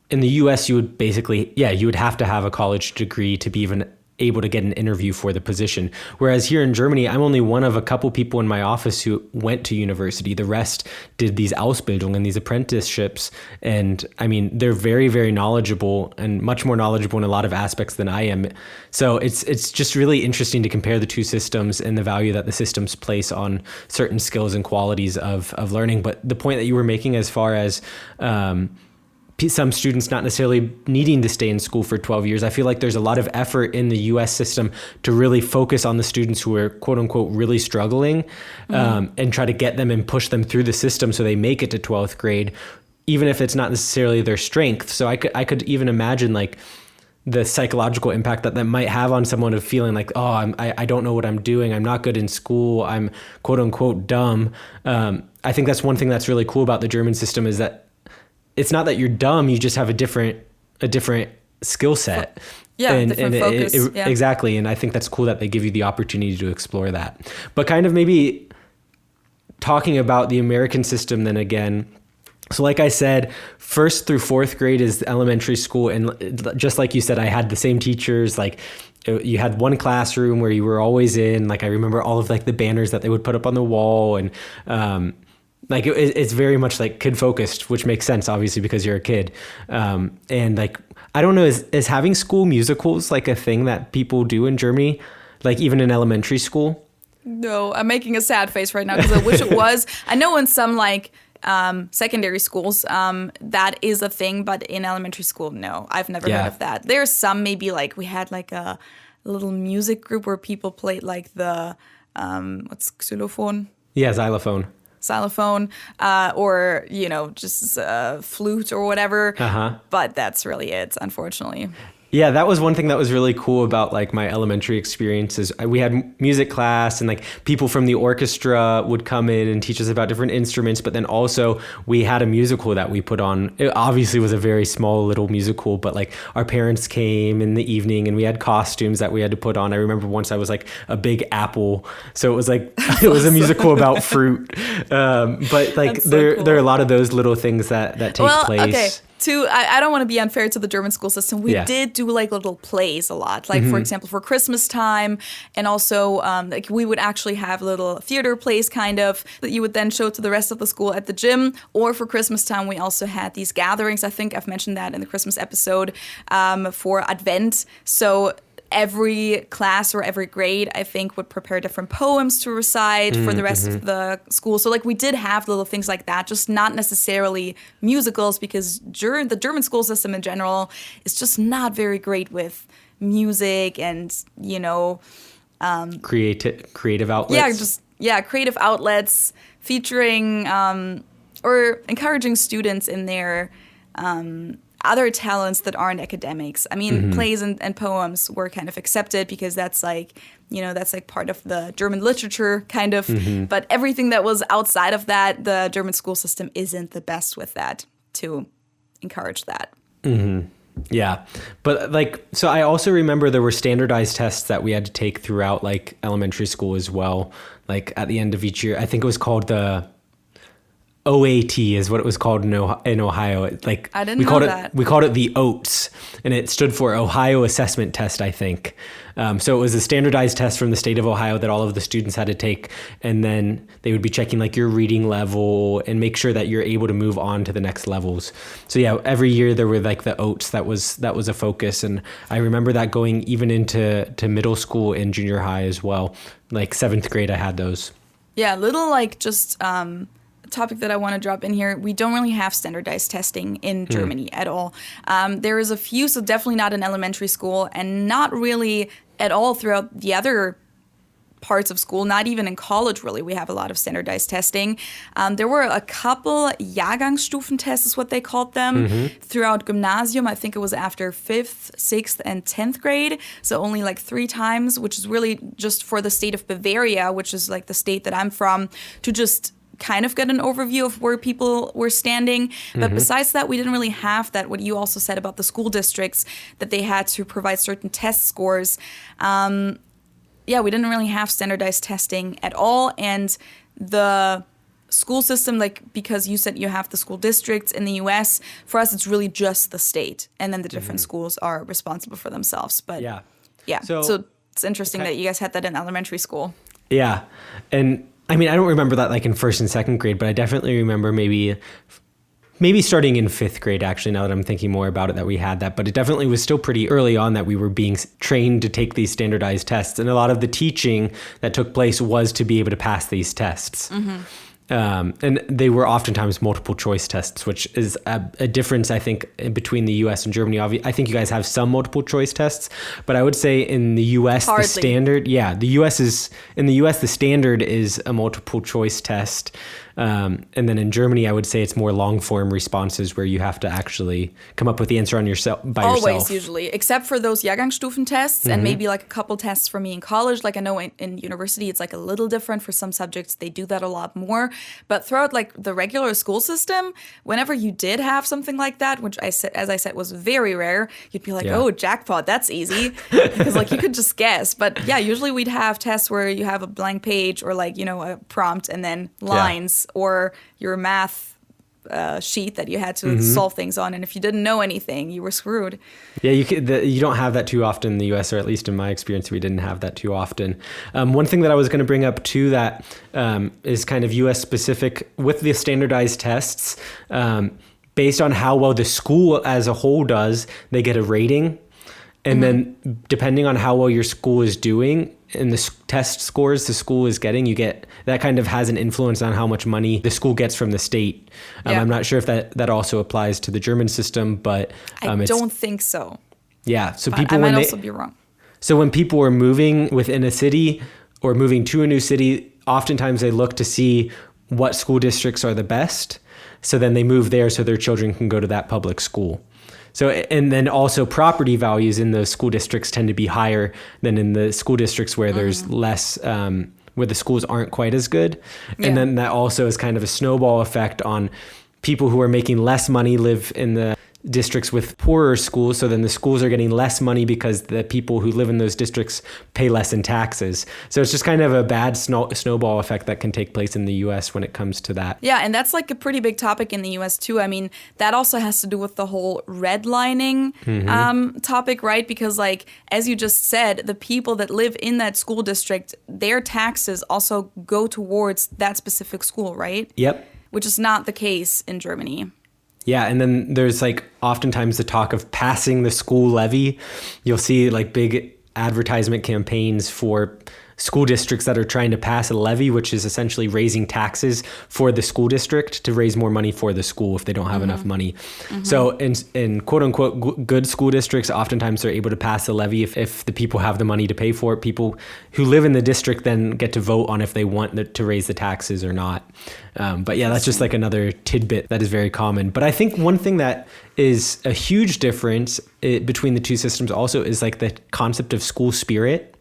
in the US, you would basically, you would have to have a college degree to be even able to get an interview for the position. Whereas here in Germany, I'm only one of a couple people in my office who went to university. The rest did these Ausbildung and these apprenticeships. And I mean, they're very, very knowledgeable and much more knowledgeable in a lot of aspects than I am. So it's just really interesting to compare the two systems and the value that the systems place on certain skills and qualities of learning. But the point that you were making as far as some students not necessarily needing to stay in school for 12 years. I feel like there's a lot of effort in the US system to really focus on the students who are quote unquote really struggling and try to get them and push them through the system so they make it to 12th grade, even if it's not necessarily their strength. So I could even imagine like the psychological impact that might have on someone of feeling like, oh, I don't know what I'm doing. I'm not good in school. I'm quote unquote dumb. I think that's one thing that's really cool about the German system is that it's not that you're dumb, you just have a different skill set.
Different focus.
Exactly. And I think that's cool that they give you the opportunity to explore that. But kind of maybe talking about the American system then again. So like I said, 1st through 4th grade is elementary school. And just like you said, I had the same teachers, like you had one classroom where you were always in, like I remember all of like the banners that they would put up on the wall and, like it's very much like kid focused, which makes sense, obviously, because you're a kid. And like, I don't know, is having school musicals like a thing that people do in Germany, like even in elementary school?
No, I'm making a sad face right now because I wish it was. I know in some like secondary schools that is a thing, but in elementary school, no, I've never heard of that. There's some maybe like we had like a little music group where people played like the, what's xylophone?
Yeah, xylophone.
Or, just flute or whatever. But that's really it, unfortunately.
Yeah, that was one thing that was really cool about like my elementary experiences. We had music class and like people from the orchestra would come in and teach us about different instruments. But then also we had a musical that we put on. It obviously was a very small little musical, but like our parents came in the evening and we had costumes that we had to put on. I remember once I was like a big apple. So it was like, it was a musical about fruit. But like there are a lot of those little things that take place.
Okay. I don't want to be unfair to the German school system. We did do like little plays a lot, like for example for Christmas time, and also like we would actually have little theater plays kind of that you would then show to the rest of the school at the gym. Or for Christmas time, we also had these gatherings. I think I've mentioned that in the Christmas episode for Advent. So every class or every grade, I think, would prepare different poems to recite for the rest of the school. So like we did have little things like that, just not necessarily musicals, because the German school system in general is just not very great with music and,
creative outlets.
Creative outlets featuring or encouraging students in their other talents that aren't academics. I mean, plays and poems were kind of accepted because that's like part of the German literature kind of. But everything that was outside of that, the German school system isn't the best with that to encourage that.
Yeah. But like, so I also remember there were standardized tests that we had to take throughout like elementary school as well. Like at the end of each year, I think it was called the OAT is what it was called in Ohio. Like
I didn't know that.
We called it the OATs, and it stood for Ohio Assessment Test, I think. So it was a standardized test from the state of Ohio that all of the students had to take, and then they would be checking like your reading level and make sure that you're able to move on to the next levels. So yeah, every year there were like the OATs that was a focus, and I remember that going even into middle school and junior high as well. Like 7th grade, I had those.
Yeah, little like just topic that I want to drop in here. We don't really have standardized testing in Germany at all. There is a few, so definitely not in elementary school, and not really at all throughout the other parts of school, not even in college, really. We have a lot of standardized testing. There were a couple Jahrgangsstufentests, is what they called them, throughout Gymnasium. I think it was after 5th, 6th, and 10th grade. So only like 3 times, which is really just for the state of Bavaria, which is like the state that I'm from, to just kind of get an overview of where people were standing. But besides that, we didn't really have that, what you also said about the school districts, that they had to provide certain test scores. Yeah, we didn't really have standardized testing at all. And the school system, like, because you said you have the school districts in the US, for us, it's really just the state. And then the different schools are responsible for themselves. But yeah. So it's interesting that you guys had that in elementary school.
Yeah. And I mean, I don't remember that like in 1st and 2nd grade, but I definitely remember maybe starting in 5th grade, actually, now that I'm thinking more about it, that we had that. But it definitely was still pretty early on that we were being trained to take these standardized tests. And a lot of the teaching that took place was to be able to pass these tests. And they were oftentimes multiple choice tests, which is a difference, I think, between the US and Germany. I think you guys have some multiple choice tests, but I would say in the US,
Hardly.
the standard, in the US, the standard is a multiple choice test. And then in Germany, I would say it's more long form responses where you have to actually come up with the answer on yourself by yourself.
Always, usually, except for those Jahrgangsstufentests and maybe like a couple tests for me in college. Like I know in university, it's like a little different for some subjects. They do that a lot more. But throughout like the regular school system, whenever you did have something like that, which as I said, was very rare, you'd be like, oh, jackpot, that's easy. Because like you could just guess. But yeah, usually we'd have tests where you have a blank page or like, a prompt and then lines. Or your math sheet that you had to solve things on. And if you didn't know anything, you were screwed.
Yeah, you don't have that too often in the US, or at least in my experience, we didn't have that too often. One thing that I was going to bring up too that is kind of US specific with the standardized tests, based on how well the school as a whole does, they get a rating. And then depending on how well your school is doing and the test scores the school is getting, you get that kind of has an influence on how much money the school gets from the state. I'm not sure if that also applies to the German system, but
I don't think so.
Yeah. So
but
people,
I might also be wrong.
So when people are moving within a city or moving to a new city, oftentimes they look to see what school districts are the best. So then they move there so their children can go to that public school. So, and then also property values in those school districts tend to be higher than in the school districts where there's less, where the schools aren't quite as good. And then that also is kind of a snowball effect on people who are making less money live in the districts with poorer schools. So then the schools are getting less money because the people who live in those districts pay less in taxes. So it's just kind of a bad snowball effect that can take place in the US when it comes to that.
Yeah, and that's like a pretty big topic in the US too. I mean, that also has to do with the whole redlining topic, right? Because like, as you just said, the people that live in that school district, their taxes also go towards that specific school, right?
Yep.
Which is not the case in Germany.
Yeah, and then there's like oftentimes the talk of passing the school levy. You'll see like big advertisement campaigns for school districts that are trying to pass a levy, which is essentially raising taxes for the school district to raise more money for the school if they don't have enough money. So in quote unquote good school districts, oftentimes they're able to pass a levy if the people have the money to pay for it. People who live in the district then get to vote on if they want to raise the taxes or not. But yeah, that's just like another tidbit that is very common. But I think one thing that is a huge difference between the two systems also is like the concept of school spirit.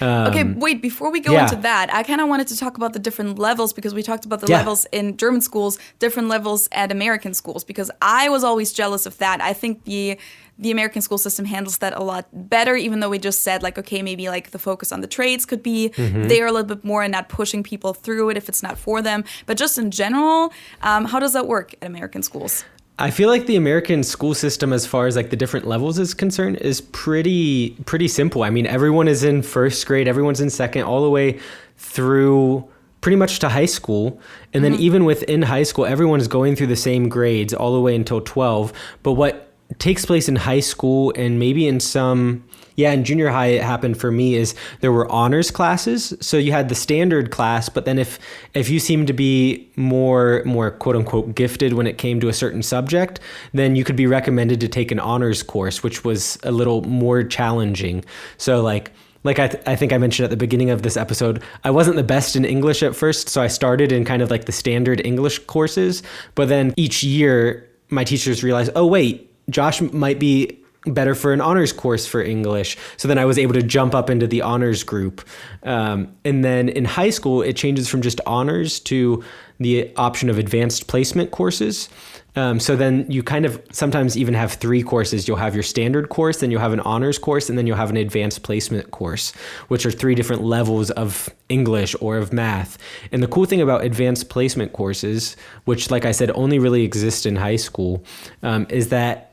Okay, wait, before we go into that, I kind of wanted to talk about the different levels because we talked about the levels in German schools, different levels at American schools, because I was always jealous of that. I think the American school system handles that a lot better, even though we just said like, okay, maybe like the focus on the trades could be there a little bit more and not pushing people through it if it's not for them. But just in general, how does that work at American schools?
I feel like the American school system, as far as like the different levels is concerned, is pretty simple. I mean, everyone is in first grade, everyone's in second, all the way through pretty much to high school. And then even within high school, everyone's going through the same grades all the way until 12. But what takes place in high school and maybe in some Yeah, in junior high, it happened for me is there were honors classes. So you had the standard class, but then if you seemed to be more quote unquote gifted when it came to a certain subject, then you could be recommended to take an honors course, which was a little more challenging. So like I think I mentioned at the beginning of this episode, I wasn't the best in English at first. So I started in kind of like the standard English courses, but then each year my teachers realized, oh wait, Josh might be better for an honors course for English. So then I was able to jump up into the honors group. And then in high school, it changes from just honors to the option of advanced placement courses. So then you kind of sometimes even have 3 courses. You'll have your standard course, then you'll have an honors course, and then you'll have an advanced placement course, which are 3 different levels of English or of math. And the cool thing about advanced placement courses, which like I said, only really exist in high school, is that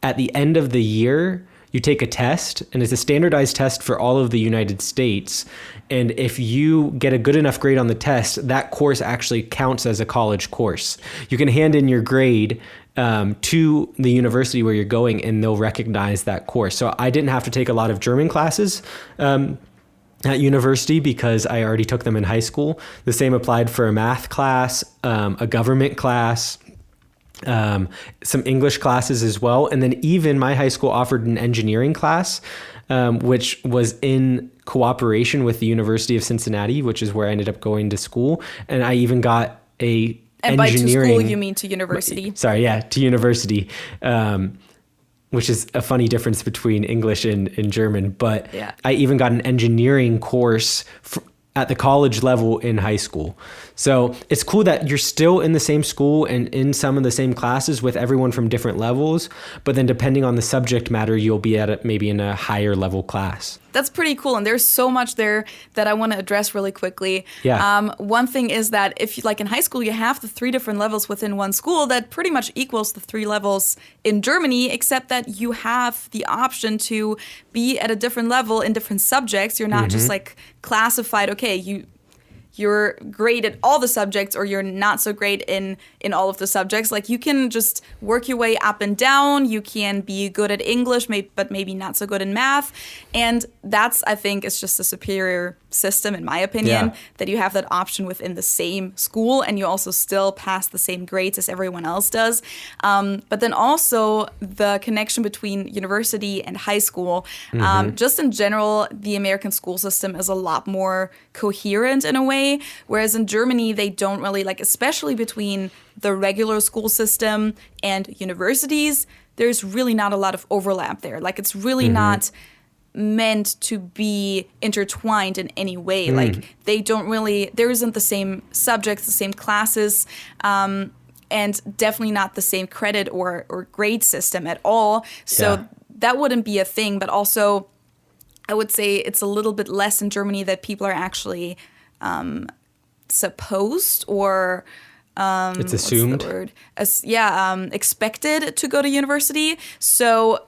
at the end of the year, you take a test, and it's a standardized test for all of the United States. And if you get a good enough grade on the test, that course actually counts as a college course. You can hand in your grade to the university where you're going, and they'll recognize that course. So I didn't have to take a lot of German classes at university because I already took them in high school. The same applied for a math class, a government class, some English classes as well. And then even my high school offered an engineering class, which was in cooperation with the University of Cincinnati, which is where I ended up going to school. And I even got a
and by to
engineering...
school, you mean to university.
Sorry, yeah, to university, which is a funny difference between English and German. But
yeah.
I even got an engineering course at the college level in high school. So it's cool that you're still in the same school and in some of the same classes with everyone from different levels, but then depending on the subject matter, you'll be at maybe in a higher level class.
That's pretty cool. And there's so much there that I want to address really quickly.
Yeah.
One thing is that if you, like in high school, you have the 3 different levels within one school that pretty much equals the 3 levels in Germany, except that you have the option to be at a different level in different subjects. You're not just like classified, okay, you're great at all the subjects or you're not so great in all of the subjects. Like you can just work your way up and down. You can be good at English, but maybe not so good in math. And that's, I think, is just a superior system, in my opinion, that you have that option within the same school and you also still pass the same grades as everyone else does. But then also the connection between university and high school. Just in general, the American school system is a lot more coherent in a way, whereas in Germany, they don't really, like, especially between the regular school system and universities, there's really not a lot of overlap there. Like, it's really not meant to be intertwined in any way. Like, they don't really, there isn't the same subjects, the same classes, and definitely not the same credit or grade system at all. So that wouldn't be a thing. But also, I would say it's a little bit less in Germany that people are actually supposed or
it's assumed.
What's the word? Expected to go to university. So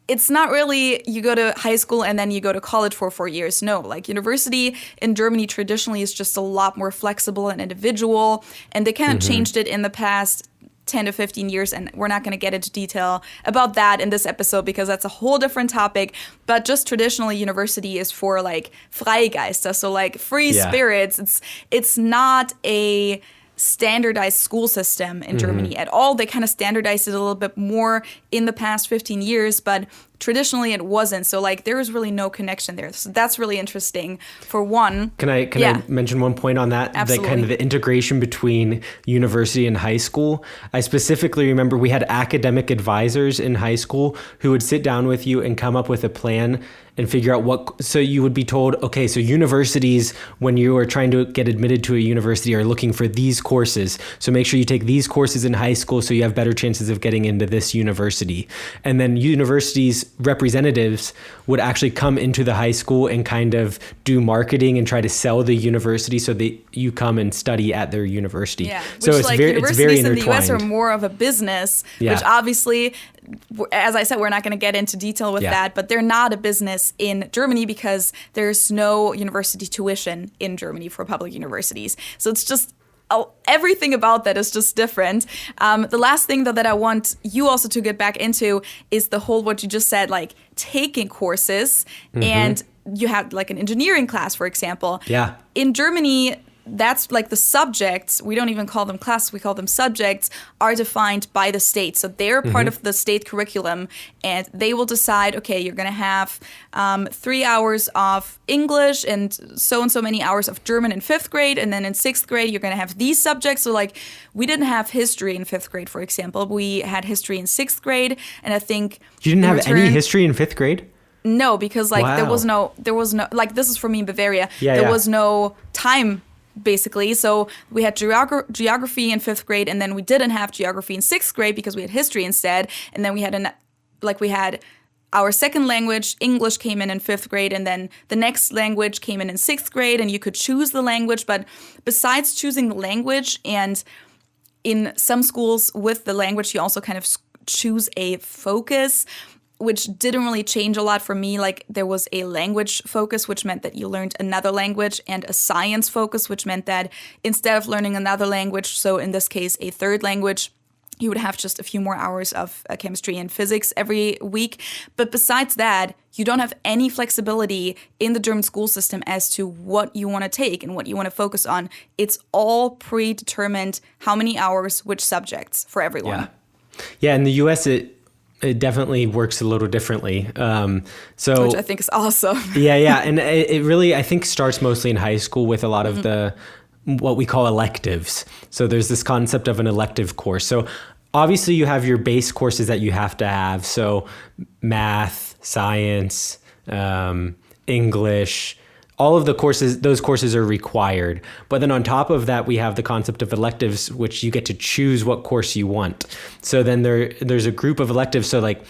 it's not really you go to high school and then you go to college for 4 years. No, like university in Germany traditionally is just a lot more flexible and individual, and they kind of changed it in the past 10 to 15 years, and we're not going to get into detail about that in this episode because that's a whole different topic. But just traditionally, university is for like Freigeister, so like free spirits. It's not a standardized school system in Germany at all. They kind of standardized it a little bit more in the past 15 years, but traditionally it wasn't. So like there was really no connection there. So that's really interesting for one.
Can I mention one point on that?
Absolutely.
The kind of the integration between university and high school. I specifically remember we had academic advisors in high school who would sit down with you and come up with a plan and figure out what, so you would be told, okay, so universities, when you are trying to get admitted to a university, are looking for these courses. So make sure you take these courses in high school so you have better chances of getting into this university. And then universities' representatives would actually come into the high school and kind of do marketing and try to sell the university so that you come and study at their university.
Yeah,
so
which,
it's
like,
very
universities in the
intertwined.
US are more of a business, which obviously, as I said, we're not going to get into detail with that, but they're not a business in Germany because there's no university tuition in Germany for public universities. So it's just everything about that is just different. The last thing though that I want you also to get back into is the whole, what you just said, like taking courses, and you had like an engineering class, for example.
Yeah.
In Germany, that's like the subjects, we don't even call them classes, we call them subjects, are defined by the state. So they're part of the state curriculum, and they will decide, okay, you're going to have 3 hours of English and so many hours of German in 5th grade. And then in 6th grade, you're going to have these subjects. So like we didn't have history in 5th grade, for example. We had history in 6th grade. And I think
You didn't have any history in 5th grade?
No, because like
Wow.
there was no, like this is for me in Bavaria.
Yeah,
there
yeah.
was no time, basically. So we had geography in 5th grade, and then we didn't have geography in 6th grade because we had history instead. And then we had our second language, English, came in 5th grade, and then the next language came in 6th grade, and you could choose the language. But besides choosing the language, and in some schools with the language, you also kind of choose a focus, which didn't really change a lot for me. Like there was a language focus, which meant that you learned another language, and a science focus, which meant that instead of learning another language, so in this case a third language, you would have just a few more hours of chemistry and physics every week. But besides that, you don't have any flexibility in the German school system as to what you want to take and what you want to focus on. It's all predetermined, how many hours, which subjects for everyone.
Yeah, in the US, it definitely works a little differently.
Which I think is awesome.
Yeah. And it really, I think, starts mostly in high school with a lot of the what we call electives. So there's this concept of an elective course. So obviously you have your base courses that you have to have. So math, science, English, all of those courses are required. But then on top of that, we have the concept of electives, which you get to choose what course you want. So then there's a group of electives. So like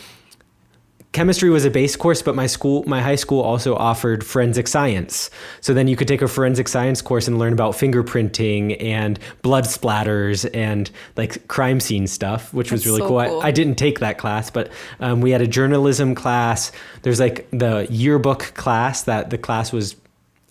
chemistry was a base course, but my high school also offered forensic science. So then you could take a forensic science course and learn about fingerprinting and blood splatters and like crime scene stuff, which was really
so
cool. I didn't take that class, but we had a journalism class. There's like the yearbook class, that the class was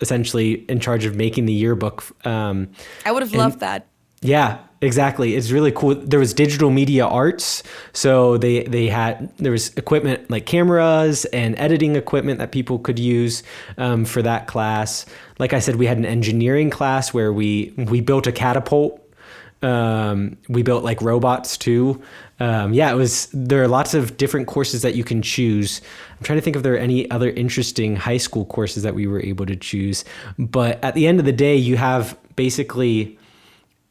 essentially in charge of making the yearbook.
I would have loved that.
Yeah, exactly. It's really cool. There was digital media arts. So there was equipment like cameras and editing equipment that people could use for that class. Like I said, we had an engineering class where we built a catapult. We built like robots too. There are lots of different courses that you can choose. I'm trying to think if there are any other interesting high school courses that we were able to choose. But at the end of the day, you have basically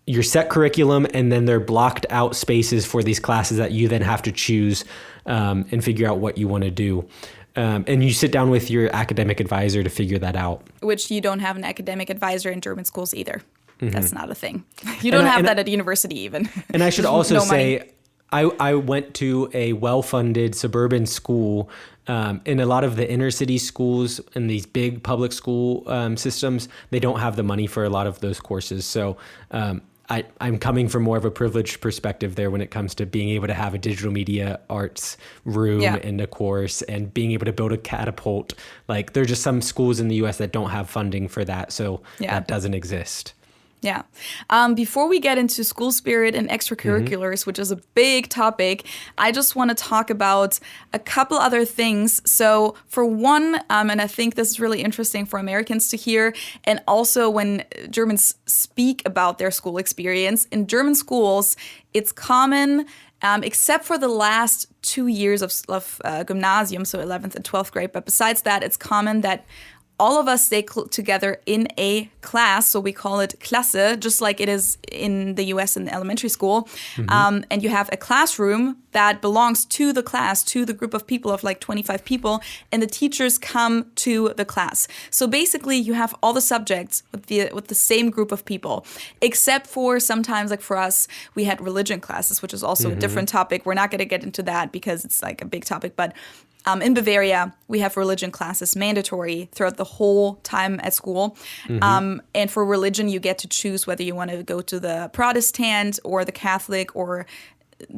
your set curriculum, and then they're blocked out spaces for these classes that you then have to choose and figure out what you want to do. And you sit down with your academic advisor to figure that out.
Which you don't have an academic advisor in German schools either. That's not a thing. You don't have that at university even.
And I should also say,
money.
I went to a well-funded suburban school. In a lot of the inner city schools and these big public school systems, they don't have the money for a lot of those courses. So I'm coming from more of a privileged perspective there when it comes to being able to have a digital media arts room and a course and being able to build a catapult. Like there are just some schools in the US that don't have funding for that. So that doesn't exist.
Yeah. Before we get into school spirit and extracurriculars, which is a big topic, I just want to talk about a couple other things. So for one, and I think this is really interesting for Americans to hear, and also when Germans speak about their school experience, in German schools, it's common, except for the last 2 years of Gymnaium, so 11th and 12th grade. But besides that, it's common that all of us stay together in a class, so we call it Klasse, just like it is in the US in the elementary school. And you have a classroom that belongs to the class, to the group of people of like 25 people, and the teachers come to the class. So basically, you have all the subjects with the same group of people, except for sometimes, like for us, we had religion classes, which is also a different topic. We're not going to get into that because it's like a big topic, but in Bavaria, we have religion classes mandatory throughout the whole time at school. And for religion, you get to choose whether you want to go to the Protestant or the Catholic or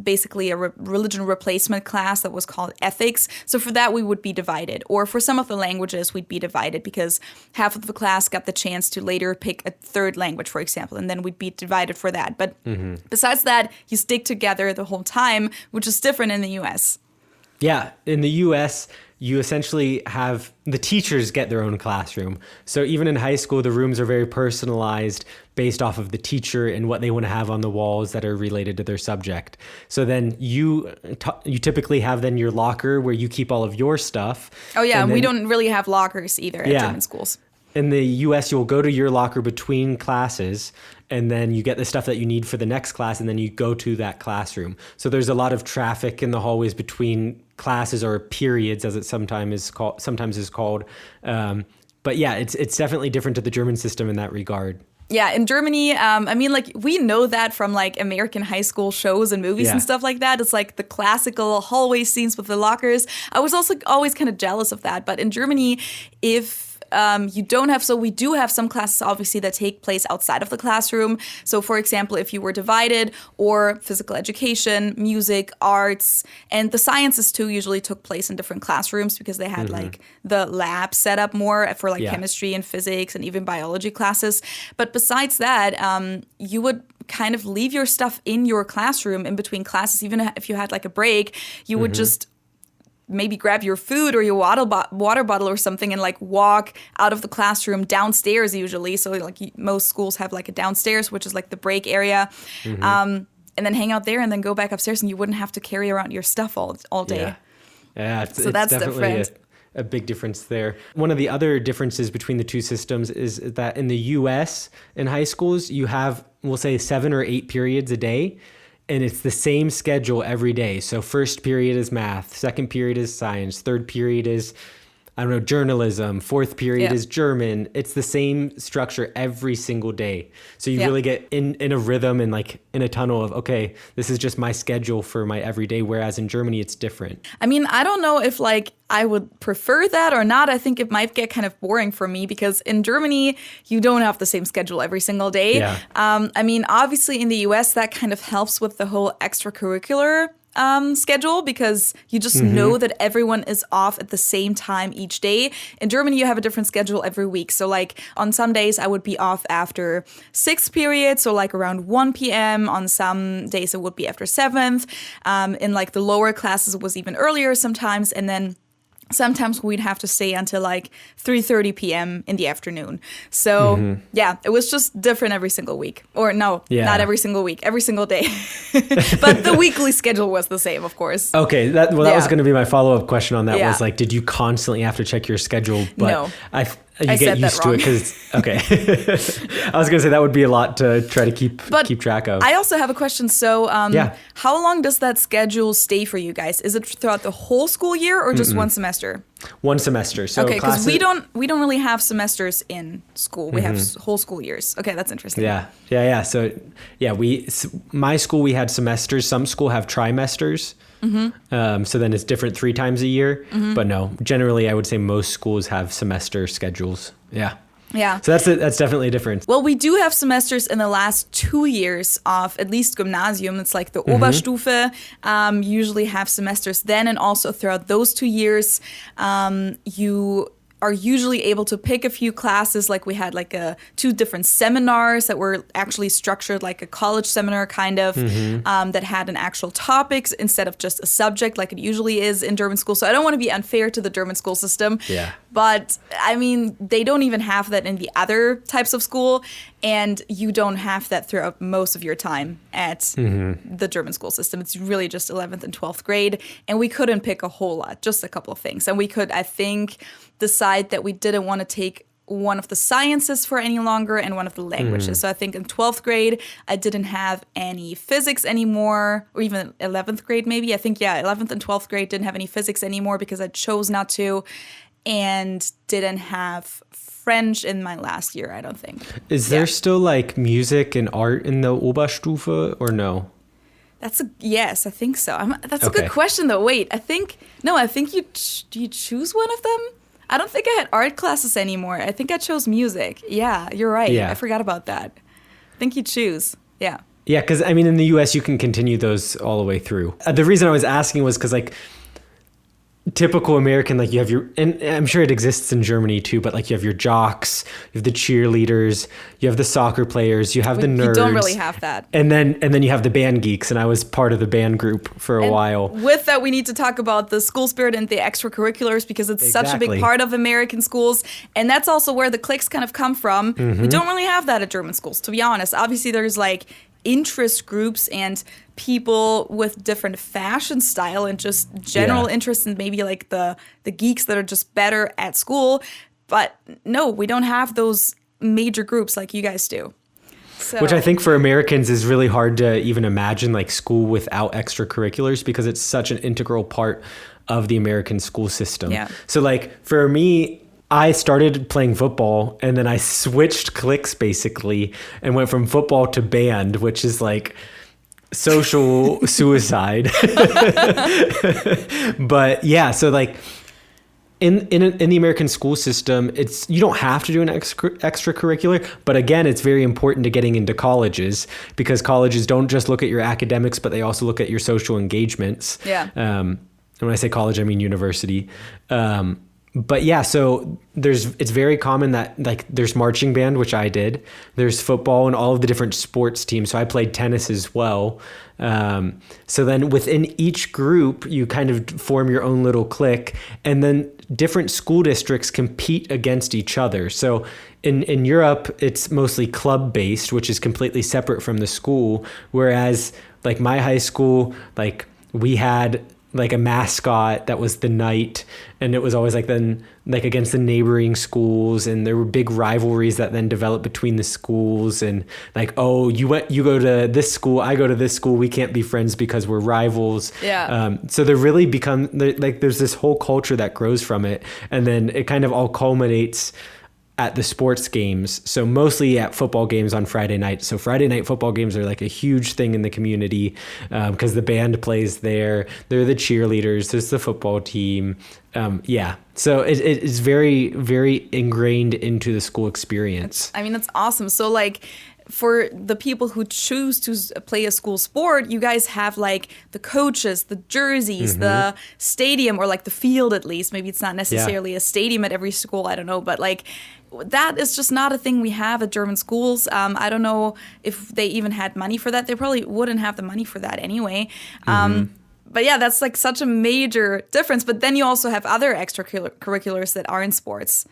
basically a religion replacement class that was called ethics. So for that, we would be divided. Or for some of the languages, we'd be divided because half of the class got the chance to later pick a third language, for example, and then we'd be divided for that. But besides that, you stick together the whole time, which is different in the U.S.
Yeah, in the U.S., you essentially have the teachers get their own classroom. So even in high school, the rooms are very personalized based off of the teacher and what they want to have on the walls that are related to their subject. So then you typically have then your locker where you keep all of your stuff.
Oh yeah,
and
we don't really have lockers either at German schools.
In the US, you'll go to your locker between classes, and then you get the stuff that you need for the next class, and then you go to that classroom. So there's a lot of traffic in the hallways between classes, or periods, as it sometimes is called. But yeah, it's definitely different to the German system in that regard.
Yeah, in Germany, I mean, like, we know that from, like, American high school shows and movies and stuff like that. It's, like, the classical hallway scenes with the lockers. I was also always kind of jealous of that. But in Germany, if you don't have, so we do have some classes, obviously, that take place outside of the classroom. So, for example, if you were divided, or physical education, music, arts, and the sciences, too, usually took place in different classrooms because they had, like, the lab set up more for, like, chemistry and physics and even biology classes. But besides that, you would kind of leave your stuff in your classroom in between classes. Even if you had, like, a break, you would just maybe grab your food or your water bottle or something and like walk out of the classroom downstairs usually. So like most schools have like a downstairs, which is like the break area, and then hang out there and then go back upstairs, and you wouldn't have to carry around your stuff all day.
Yeah,
so that's
definitely
different.
A big difference there. One of the other differences between the two systems is that in the US, in high schools, you have, we'll say 7 or 8 periods a day. And it's the same schedule every day. So first period is math, second period is science, third period is, I don't know, journalism, fourth period is German. It's the same structure every single day. So you really get in a rhythm and like in a tunnel of, okay, this is just my schedule for my everyday, whereas in Germany, it's different.
I mean, I don't know if like I would prefer that or not. I think it might get kind of boring for me because in Germany, you don't have the same schedule every single day.
Yeah.
I mean, obviously in the US, that kind of helps with the whole extracurricular schedule because you just know that everyone is off at the same time each day. In Germany, you have a different schedule every week. So like on some days, I would be off after 6th period, so like around 1 p.m. On some days, it would be after 7th. In like the lower classes, it was even earlier sometimes. And then sometimes we'd have to stay until like 3:30 p.m. in the afternoon. So yeah, it was just different every single week. Or no, not every single week, every single day. But the weekly schedule was the same, of course.
Okay, that was going to be my follow-up question on that was like, did you constantly have to check your schedule? But
no.
You get used to it because, okay. I was going to say that would be a lot to try to keep track of.
I also have a question. So how long does that schedule stay for you guys? Is it throughout the whole school year or just one semester?
One semester. So
okay, because we don't really have semesters in school. We have whole school years. Okay, that's interesting.
Yeah. So my school, we had semesters. Some school have trimesters. So then it's different 3 times a year. But no, generally I would say most schools have semester schedules. Yeah. So that's definitely a difference.
Well, we do have semesters in the last 2 years of at least Gymnasium. It's like the Oberstufe usually have semesters then, and also throughout those 2 years, you are usually able to pick a few classes. Like we had like 2 different seminars that were actually structured like a college seminar kind of, that had an actual topics instead of just a subject like it usually is in German school. So I don't want to be unfair to the German school system.
Yeah.
But I mean, they don't even have that in the other types of school, and you don't have that throughout most of your time at the German school system. It's really just 11th and 12th grade, and we couldn't pick a whole lot, just a couple of things. And we could, I think, decide that we didn't want to take one of the sciences for any longer and one of the languages. So I think in 12th grade, I didn't have any physics anymore, or even 11th grade maybe. I think, 11th and 12th grade didn't have any physics anymore because I chose not to, and didn't have French in my last year, I don't think.
Is there still like music and art in the Oberstufe or no?
Yes, I think so. That's a good question though. Wait, I think do you choose one of them? I don't think I had art classes anymore. I think I chose music. Yeah, you're right. Yeah. I forgot about that. I think you choose. Yeah.
Yeah, because I mean, in the U.S., you can continue those all the way through. The reason I was asking was because like typical American, like you have your, and I'm sure it exists in Germany too, but like you have your jocks, you have the cheerleaders, you have the soccer players, you have the nerds.
You don't really have that.
And then you have the band geeks, and I was part of the band group for a while.
With that, we need to talk about the school spirit and the extracurriculars because it's such a big part of American schools. And that's also where the cliques kind of come from.
Mm-hmm.
We don't really have that at German schools, to be honest. Obviously, there's like interest groups and people with different fashion style and just general interests and maybe like the geeks that are just better at school. But no, we don't have those major groups like you guys do. So.
Which I think for Americans is really hard to even imagine, like school without extracurriculars, because it's such an integral part of the American school system.
Yeah.
So like for me, I started playing football and then I switched cliques basically and went from football to band, which is like social suicide. But yeah, so like in the American school system, you don't have to do an extracurricular, but again, it's very important to getting into colleges because colleges don't just look at your academics, but they also look at your social engagements.
Yeah.
And when I say college, I mean university. But yeah, so it's very common that like there's marching band, which I did. There's football and all of the different sports teams. So I played tennis as well. So then within each group, you kind of form your own little clique, and then different school districts compete against each other. So in Europe, it's mostly club based, which is completely separate from the school. Whereas like my high school, like we had like a mascot that was the knight, and it was always like then like against the neighboring schools, and there were big rivalries that then developed between the schools, and like, oh, you go to this school, I go to this school, we can't be friends because we're rivals. So there really there's this whole culture that grows from it, and then it kind of all culminates at the sports games. So mostly at football games on Friday night. So Friday night football games are like a huge thing in the community because the band plays there. They're the cheerleaders. There's the football team. So it's very, very ingrained into the school experience.
That's awesome. So like for the people who choose to play a school sport, you guys have like the coaches, the jerseys, the stadium, or like the field at least. Maybe it's not necessarily a stadium at every school. I don't know. But like that is just not a thing we have at German schools. I don't know if they even had money for that. They probably wouldn't have the money for that anyway. But yeah, that's like such a major difference. But then you also have other extracurriculars that are in sports.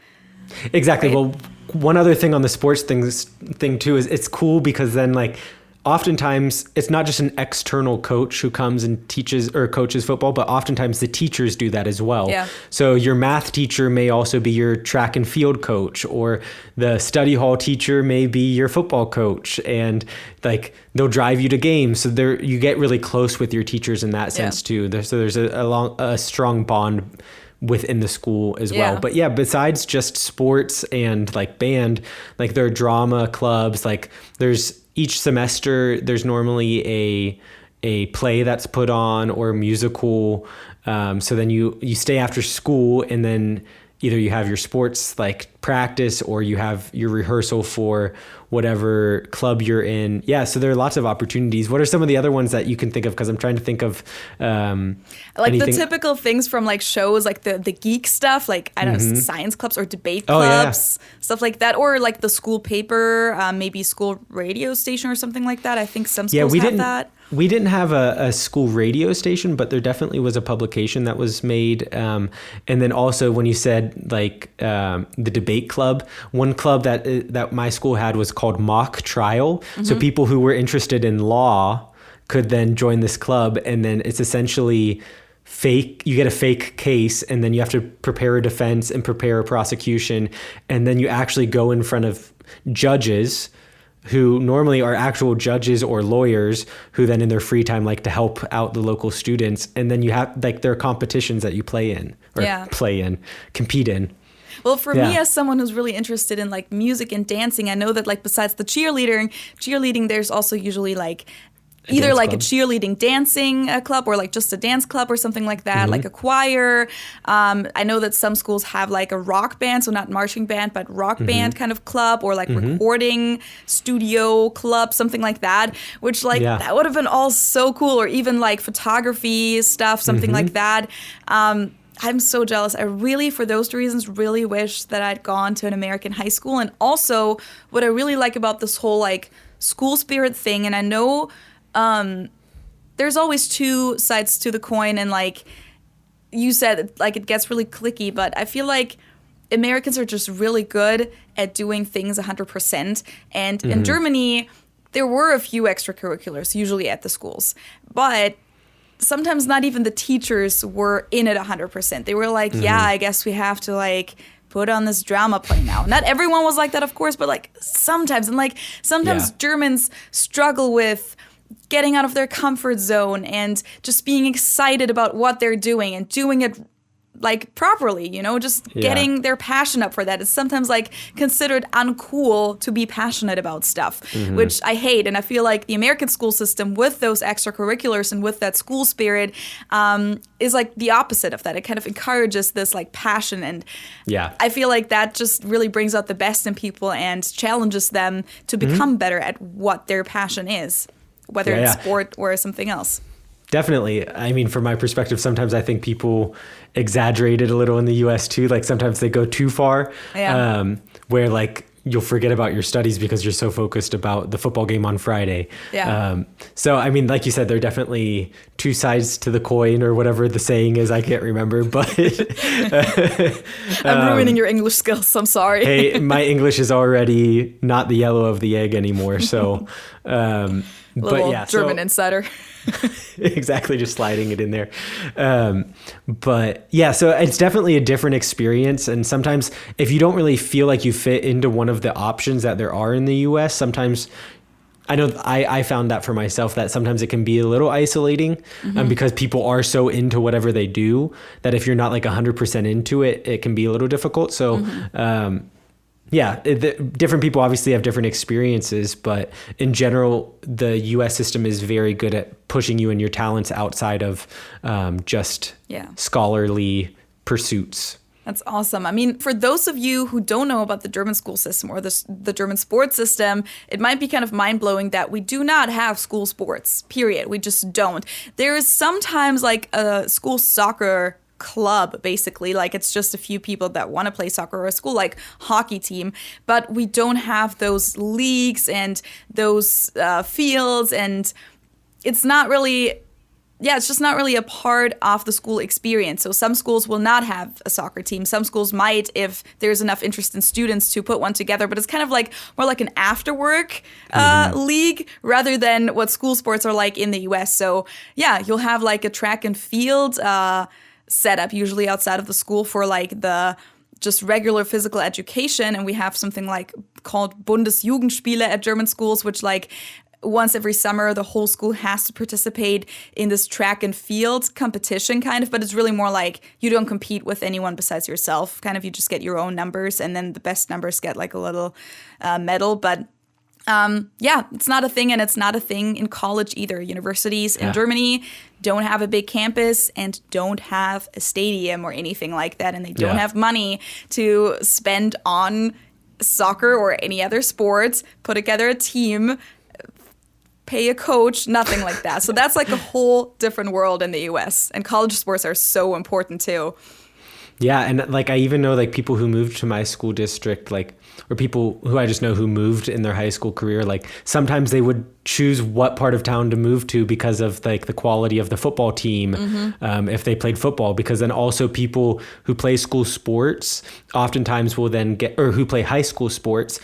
Exactly.
Right?
Well, one other thing on the sports thing too is it's cool because then like oftentimes it's not just an external coach who comes and teaches or coaches football, but oftentimes the teachers do that as well.
Yeah.
So your math teacher may also be your track and field coach, or the study hall teacher may be your football coach, and like they'll drive you to games. So you get really close with your teachers in that sense too. So there's a strong bond within the school as well. But yeah, besides just sports and like band, like there are drama clubs, like there's each semester there's normally a play that's put on or a musical. So then you stay after school, and then either you have your sports like practice or you have your rehearsal for whatever club you're in. Yeah, so there are lots of opportunities. What are some of the other ones that you can think of? Because I'm trying to think of
like anything. The typical things from like shows, like the geek stuff, like I don't know, science clubs or debate clubs, stuff like that, or like the school paper, maybe school radio station or something like that. I think some schools have that.
We didn't have a school radio station, but there definitely was a publication that was made. And then also when you said like the debate club, one club that my school had was called Mock Trial. So people who were interested in law could then join this club, and then it's essentially you get a fake case, and then you have to prepare a defense and prepare a prosecution. And then you actually go in front of judges who normally are actual judges or lawyers who then in their free time like to help out the local students. And then you have like there are competitions that you compete in.
Well, for me as someone who's really interested in like music and dancing, I know that like besides the cheerleading, there's also usually like either
dance
like
club.
a cheerleading dancing club or like just a dance club or something like that, like a choir. I know that some schools have like a rock band, so not marching band, but rock band kind of club, or like recording studio club, something like that, which like that would have been all so cool. Or even like photography stuff, something like that. I'm so jealous. I really, for those reasons, really wish that I'd gone to an American high school. And also what I really like about this whole like school spirit thing, and I know there's always two sides to the coin, and like you said, like it gets really cliquey, but I feel like Americans are just really good at doing things 100%. And in Germany, there were a few extracurriculars, usually at the schools, but sometimes not even the teachers were in it 100%. They were like, yeah, I guess we have to like put on this drama play now. Not everyone was like that, of course, but like sometimes. And like sometimes Germans struggle with getting out of their comfort zone and just being excited about what they're doing and doing it like properly, you know, just getting their passion up for that. It's sometimes like considered uncool to be passionate about stuff, which I hate. And I feel like the American school system with those extracurriculars and with that school spirit is like the opposite of that. It kind of encourages this like passion. And I feel like that just really brings out the best in people and challenges them to become better at what their passion is, whether it's sport or something else.
Definitely. I mean, from my perspective, sometimes I think people exaggerate it a little in the US too. Like sometimes they go too far, where like you'll forget about your studies because you're so focused about the football game on Friday. So, I mean, like you said, there are definitely two sides to the coin, or whatever the saying is. I can't remember, but
I'm ruining your English skills. I'm sorry.
Hey, my English is already not the yellow of the egg anymore. So,
Little German insider.
Exactly, just sliding it in there. But yeah, so it's definitely a different experience. And sometimes if you don't really feel like you fit into one of the options that there are in the US, sometimes I know I found that for myself, that sometimes it can be a little isolating because people are so into whatever they do that if you're not like 100% into it, it can be a little difficult. So, different people obviously have different experiences, but in general, the U.S. system is very good at pushing you and your talents outside of just scholarly pursuits.
That's awesome. I mean, for those of you who don't know about the German school system or the German sports system, it might be kind of mind-blowing that we do not have school sports, period. We just don't. There is sometimes like a school soccer club, basically, like it's just a few people that want to play soccer, or a school like hockey team, but we don't have those leagues and those fields, and it's not really it's just not really a part of the school experience. So some schools will not have a soccer team. Some schools might if there's enough interest in students to put one together, but it's kind of like more like an after-work league rather than what school sports are like in the US. So yeah, you'll have like a track and field set up usually outside of the school for like the just regular physical education, and we have something like called Bundesjugendspiele at German schools, which like once every summer the whole school has to participate in this track and field competition kind of, but it's really more like you don't compete with anyone besides yourself, kind of. You just get your own numbers, and then the best numbers get like a little medal. But it's not a thing, and it's not a thing in college either. Universities in Germany don't have a big campus and don't have a stadium or anything like that, and they don't have money to spend on soccer or any other sports, put together a team, pay a coach, nothing like that. So that's like a whole different world in the US, and college sports are so important too.
Yeah, and like I even know like people who moved to my school district, like, or people who I just know who moved in their high school career, like sometimes they would choose what part of town to move to because of like the quality of the football team, if they played football, because then also people who play school sports oftentimes will then get, or who play high school sports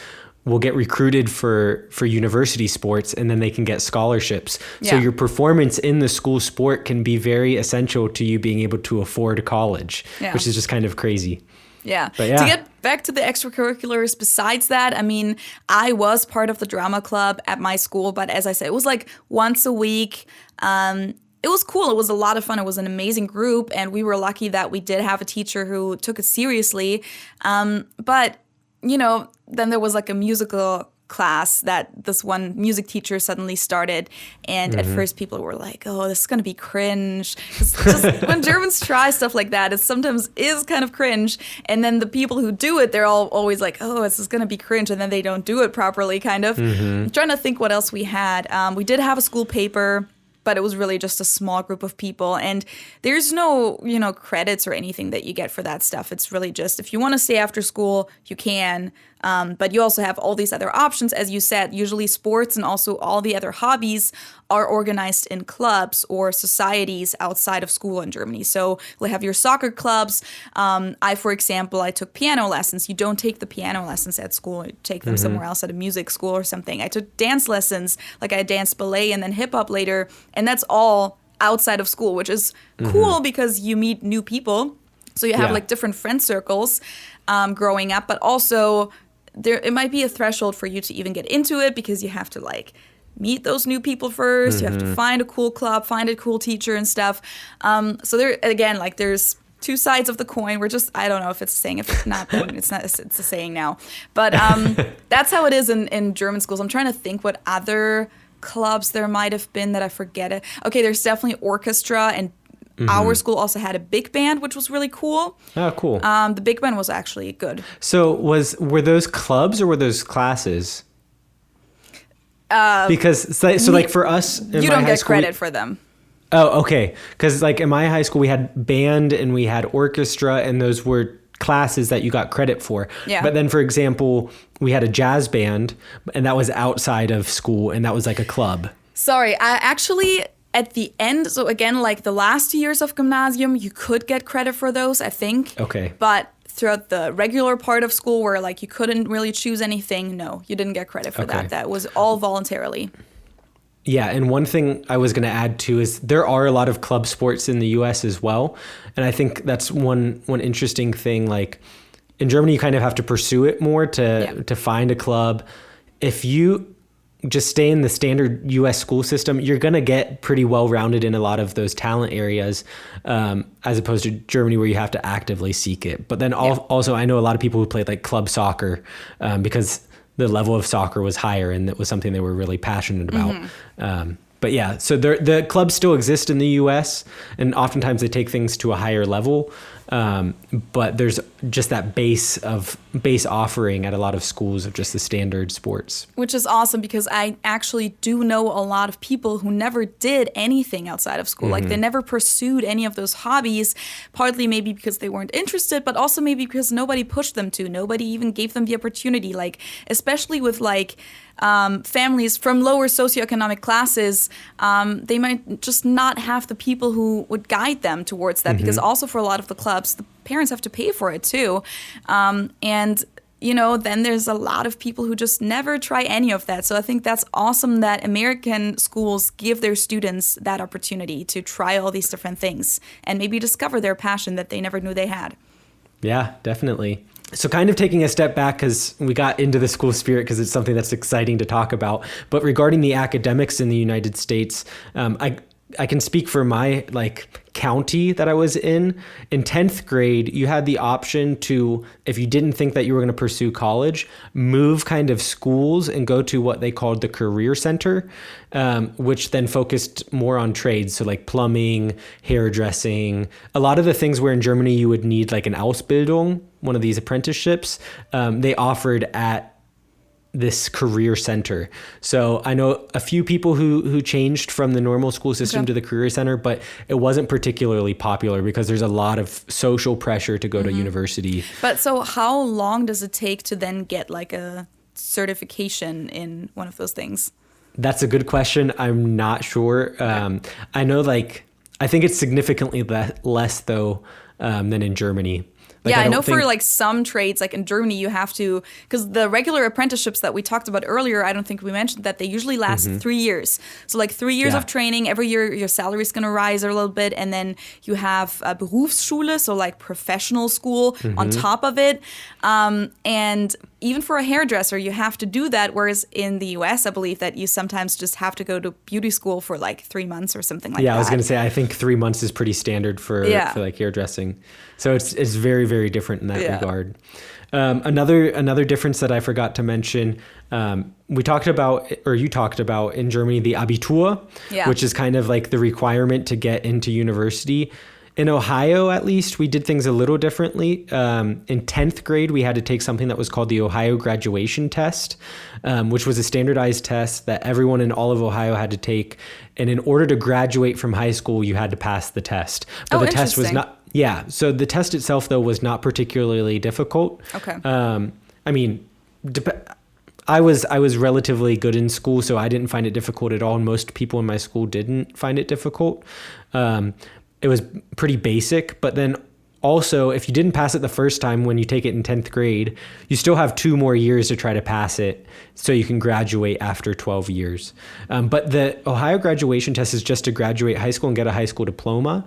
will get recruited for university sports, and then they can get scholarships. So your performance in the school sport can be very essential to you being able to afford college, which is just kind of crazy.
Yeah. To get back to the extracurriculars, besides that, I mean, I was part of the drama club at my school, but as I said, it was like once a week. It was cool. It was a lot of fun. It was an amazing group, and we were lucky that we did have a teacher who took it seriously. But you know, then there was like a musical class that this one music teacher suddenly started. And at first people were like, oh, this is going to be cringe. 'Cause just when Germans try stuff like that, it sometimes is kind of cringe. And then the people who do it, they're always like, oh, this is going to be cringe. And then they don't do it properly, kind of. I'm trying to think what else we had. We did have a school paper, but it was really just a small group of people. And there's no, credits or anything that you get for that stuff. It's really just if you want to stay after school, you can. But you also have all these other options. As you said, usually sports and also all the other hobbies are organized in clubs or societies outside of school in Germany. So you'll have your soccer clubs. For example, I took piano lessons. You don't take the piano lessons at school. You take them somewhere else at a music school or something. I took dance lessons, like I danced ballet and then hip hop later. And that's all outside of school, which is cool because you meet new people. So you have like different friend circles growing up, but also it might be a threshold for you to even get into it because you have to like meet those new people first. You have to find a cool club, find a cool teacher and stuff. So there again, like there's two sides of the coin. I don't know if it's a saying. If it's not, then it's a saying now. But that's how it is in German schools. I'm trying to think what other clubs there might have been that I forget it. Okay, there's definitely orchestra, and our school also had a big band, which was really cool. Oh, cool. The big band was actually good.
So were those clubs or were those classes? Because like for us,
you don't get credit for them.
Oh, okay. Because like in my high school, we had band and we had orchestra, and those were classes that you got credit for. Yeah. But then, for example, we had a jazz band, and that was outside of school, and that was like a club.
Sorry, I actually at the end, so again, like the last 2 years of gymnasium, you could get credit for those, I think. Okay. But throughout the regular part of school where like you couldn't really choose anything, no, you didn't get credit for that. That was all voluntarily.
Yeah, and one thing I was going to add too is there are a lot of club sports in the US as well. And I think that's one interesting thing. Like in Germany, you kind of have to pursue it more to find a club. If you just stay in the standard US school system, you're going to get pretty well-rounded in a lot of those talent areas, as opposed to Germany where you have to actively seek it. But then also I know a lot of people who played like club soccer because the level of soccer was higher and it was something they were really passionate about. But yeah, so the clubs still exist in the US, and oftentimes they take things to a higher level. But there's just that base offering at a lot of schools of just the standard sports.
Which is awesome because I actually do know a lot of people who never did anything outside of school. Like they never pursued any of those hobbies, partly maybe because they weren't interested, but also maybe because nobody pushed them to. Nobody even gave them the opportunity. Like, especially with like families from lower socioeconomic classes, they might just not have the people who would guide them towards that because also for a lot of the clubs, the parents have to pay for it too. And, then there's a lot of people who just never try any of that. So I think that's awesome that American schools give their students that opportunity to try all these different things and maybe discover their passion that they never knew they had. Yeah,
definitely. So kind of taking a step back because we got into the school spirit because it's something that's exciting to talk about. But regarding the academics in the United States, I can speak for my county that I was in 10th grade, you had the option to, if you didn't think that you were going to pursue college, move kind of schools and go to what they called the career center, which then focused more on trades. So like plumbing, hairdressing, a lot of the things where in Germany you would need like an Ausbildung, one of these apprenticeships, they offered at this career center. So I know a few people who changed from the normal school system to the career center, but it wasn't particularly popular because there's a lot of social pressure to go to university.
But so how long does it take to then get like a certification in one of those things?
That's a good question. I'm not sure. I know I think it's significantly less though than in Germany.
I know for some trades, like in Germany, you have to, because the regular apprenticeships that we talked about earlier, I don't think we mentioned that they usually last 3 years. So 3 years of training, every year your salary is going to rise a little bit. And then you have a Berufsschule, so professional school on top of it. And even for a hairdresser, you have to do that. Whereas in the US, I believe that you sometimes just have to go to beauty school for like 3 months or something like that.
Yeah, I was going to say, I think 3 months is pretty standard for like hairdressing. So it's very, very different in that regard. Another difference that I forgot to mention, you talked about in Germany, the Abitur, which is kind of like the requirement to get into university. In Ohio, at least, we did things a little differently. In 10th grade, we had to take something that was called the Ohio graduation test, which was a standardized test that everyone in all of Ohio had to take. And in order to graduate from high school, you had to pass the test. But the test was not... Yeah. So the test itself, though, was not particularly difficult.
Okay.
I mean, I was relatively good in school, so I didn't find it difficult at all. And most people in my school didn't find it difficult. It was pretty basic, but then also, if you didn't pass it the first time when you take it in 10th grade, you still have 2 more years to try to pass it so you can graduate after 12 years. But the Ohio graduation test is just to graduate high school and get a high school diploma.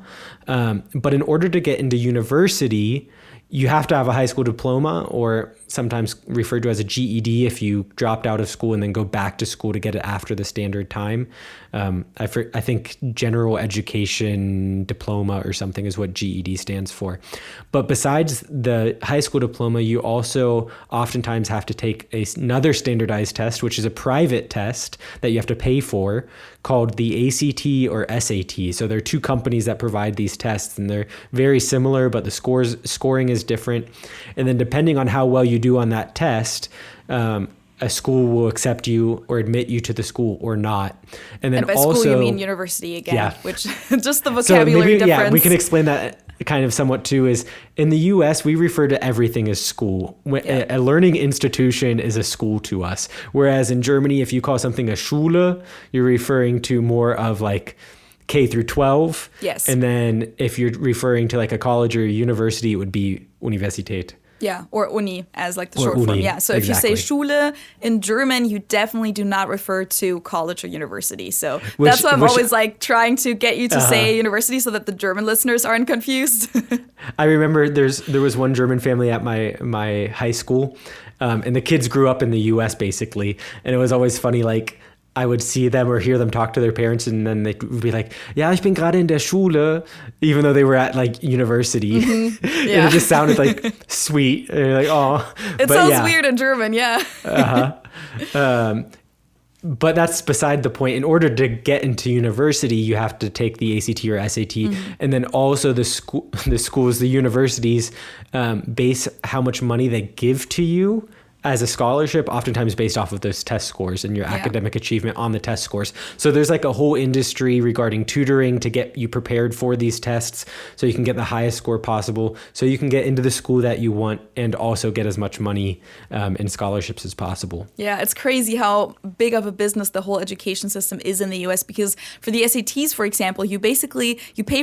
But in order to get into university, you have to have a high school diploma, or sometimes referred to as a GED if you dropped out of school and then go back to school to get it after the standard time. I think general education diploma or something is what GED stands for. But besides the high school diploma, you also oftentimes have to take another standardized test, which is a private test that you have to pay for, called the ACT or SAT. So there are 2 companies that provide these tests, and they're very similar, but the scoring is different. And then depending on how well you do on that test, a school will accept you or admit you to the school or not. And then
by
also,
school, you mean university again, which just the vocabulary
so maybe,
difference.
Yeah, we can explain that kind of somewhat too. Is in the US, we refer to everything as school. A learning institution is a school to us. Whereas in Germany, if you call something a Schule, you're referring to more of like K through 12.
Yes.
And then if you're referring to like a college or a university, it would be Universität.
Yeah, or Uni as like the
Or
short form.
Uni,
Yeah, so
exactly.
if you say Schule in German, you definitely do not refer to college or university. So that's why I'm always like trying to get you to say university so that the German listeners aren't confused.
I remember there was one German family at my high school, and the kids grew up in the U.S. basically, and it was always funny, like, I would see them or hear them talk to their parents, and then they would be like, "Ja, ich bin gerade in der Schule," even though they were at like university.
Mm-hmm.
And
Yeah.
it just sounded like sweet. And you're like, "Oh,"
It sounds weird in German, yeah.
But that's beside the point. In order to get into university, you have to take the ACT or SAT, and then also the schools, the universities, base how much money they give to you as a scholarship, oftentimes based off of those test scores and your academic achievement on the test scores. So there's like a whole industry regarding tutoring to get you prepared for these tests so you can get the highest score possible, so you can get into the school that you want and also get as much money in scholarships as possible.
Yeah, it's crazy how big of a business the whole education system is in the US, because for the SATs, for example, you pay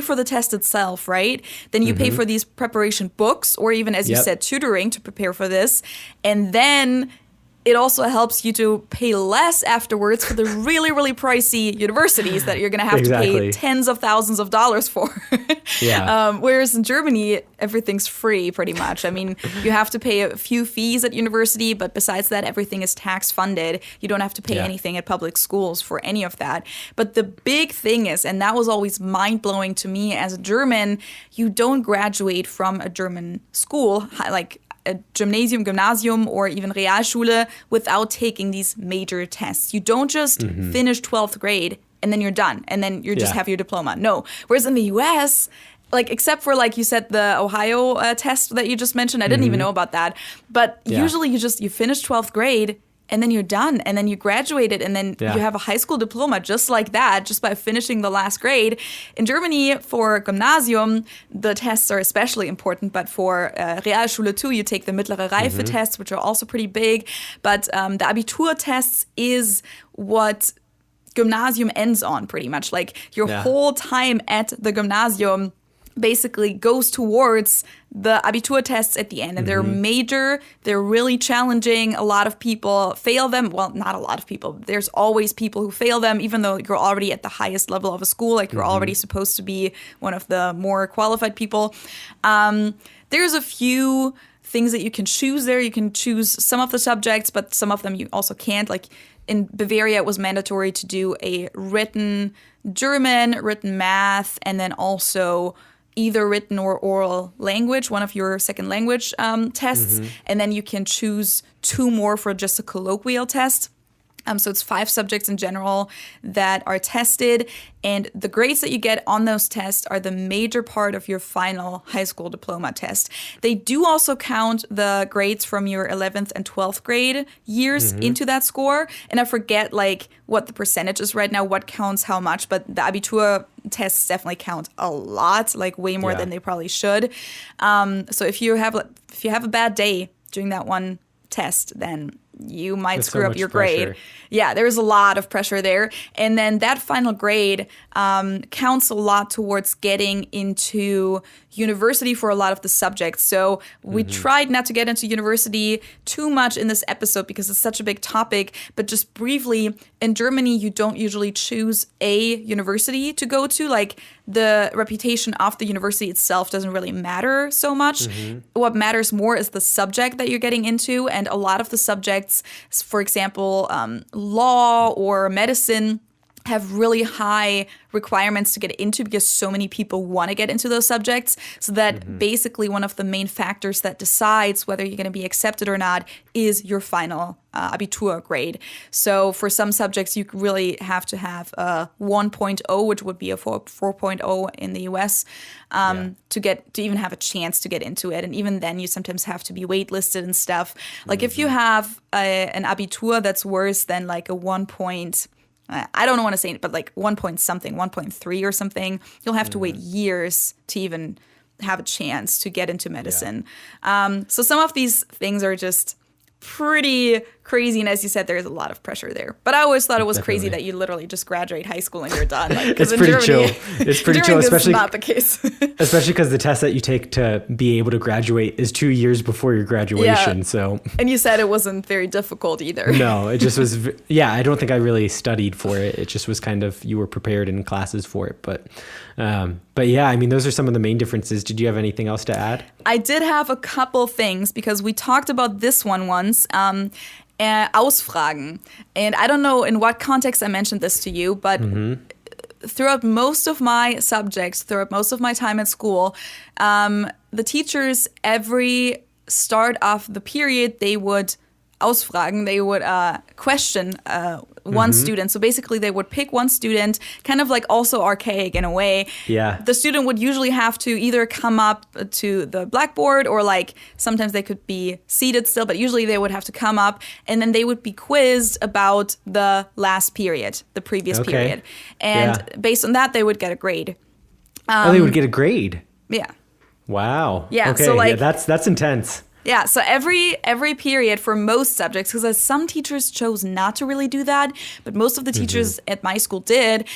for the test itself, right? Then you pay for these preparation books, or even, as you said, tutoring to prepare for this. And then it also helps you to pay less afterwards for the really, really pricey universities that you're going to have to pay tens of thousands of dollars for. Whereas in Germany, everything's free pretty much. I mean, you have to pay a few fees at university, but besides that, everything is tax funded. You don't have to pay anything at public schools for any of that. But the big thing is, and that was always mind-blowing to me as a German, you don't graduate from a German school, like a Gymnasium, or even Realschule, without taking these major tests. You don't just finish 12th grade and then you're done and then you just have your diploma. No. Whereas in the US, like, except for, like you said, the Ohio test that you just mentioned, I didn't even know about that. But usually you finish 12th grade and then you're done, and then you graduated, and then you have a high school diploma just like that, just by finishing the last grade. In Germany, for Gymnasium, the tests are especially important, but for Realschule too, you take the Mittlere Reife tests, which are also pretty big. But the Abitur tests is what Gymnasium ends on, pretty much. Like, your whole time at the Gymnasium basically goes towards the Abitur tests at the end. And they're major, they're really challenging. A lot of people fail them. Well, not a lot of people. There's always people who fail them, even though you're already at the highest level of a school. Like, you're already supposed to be one of the more qualified people. There's a few things that you can choose there. You can choose some of the subjects, but some of them you also can't. Like in Bavaria, it was mandatory to do a written German, written math, and then also either written or oral language, one of your second language tests. And then you can choose 2 more for just a colloquial test. So it's 5 subjects in general that are tested, and the grades that you get on those tests are the major part of your final high school diploma test. They do also count the grades from your 11th and 12th grade years into that score, and I forget like what the percentage is right now, what counts how much, but the Abitur tests definitely count a lot, like way more than they probably should. So if you have a bad day during that one test, then you might screw up your grade. Yeah, there's a lot of pressure there. And then that final grade counts a lot towards getting into university for a lot of the subjects. So we tried not to get into university too much in this episode because it's such a big topic. But just briefly, in Germany, you don't usually choose a university to go to. Like the reputation of the university itself doesn't really matter so much. What matters more is the subject that you're getting into. And a lot of the subjects, for example, law or medicine, have really high requirements to get into because so many people want to get into those subjects. So that basically one of the main factors that decides whether you're going to be accepted or not is your final Abitur grade. So for some subjects, you really have to have a 1.0, which would be a 4.0 in the US, to even have a chance to get into it. And even then, you sometimes have to be waitlisted and stuff. Like if you have an Abitur that's worse than like a 1. I don't want to say it, but like 1 point something, 1.3 or something, you'll have to wait years to even have a chance to get into medicine. So some of these things are just pretty crazy, and as you said, there's a lot of pressure there. But I always thought it was crazy that you literally just graduate high school and you're done. Like,
it's pretty chill. It's pretty chill, especially
not the case.
Especially because the test that you take to be able to graduate is 2 years before your graduation.
Yeah.
So,
and you said it wasn't very difficult either.
No, it just was. Yeah, I don't think I really studied for it. It just was kind of, you were prepared in classes for it. But yeah, I mean, those are some of the main differences. Did you have anything else to add?
I did have a couple things because we talked about this one once. Ausfragen. And I don't know in what context I mentioned this to you, but throughout most of my subjects, throughout most of my time at school, the teachers, every start of the period, they would ausfragen, they would question one student. So basically they would pick one student, kind of like also archaic in a way.
Yeah.
The student would usually have to either come up to the blackboard or like sometimes they could be seated still, but usually they would have to come up and then they would be quizzed about the last period, the previous period. And based on that, they would get a grade.
They would get a grade?
Yeah.
Wow.
Yeah.
Okay.
So like,
that's intense.
Yeah, so every period for most subjects, because some teachers chose not to really do that, but most of the teachers at my school did,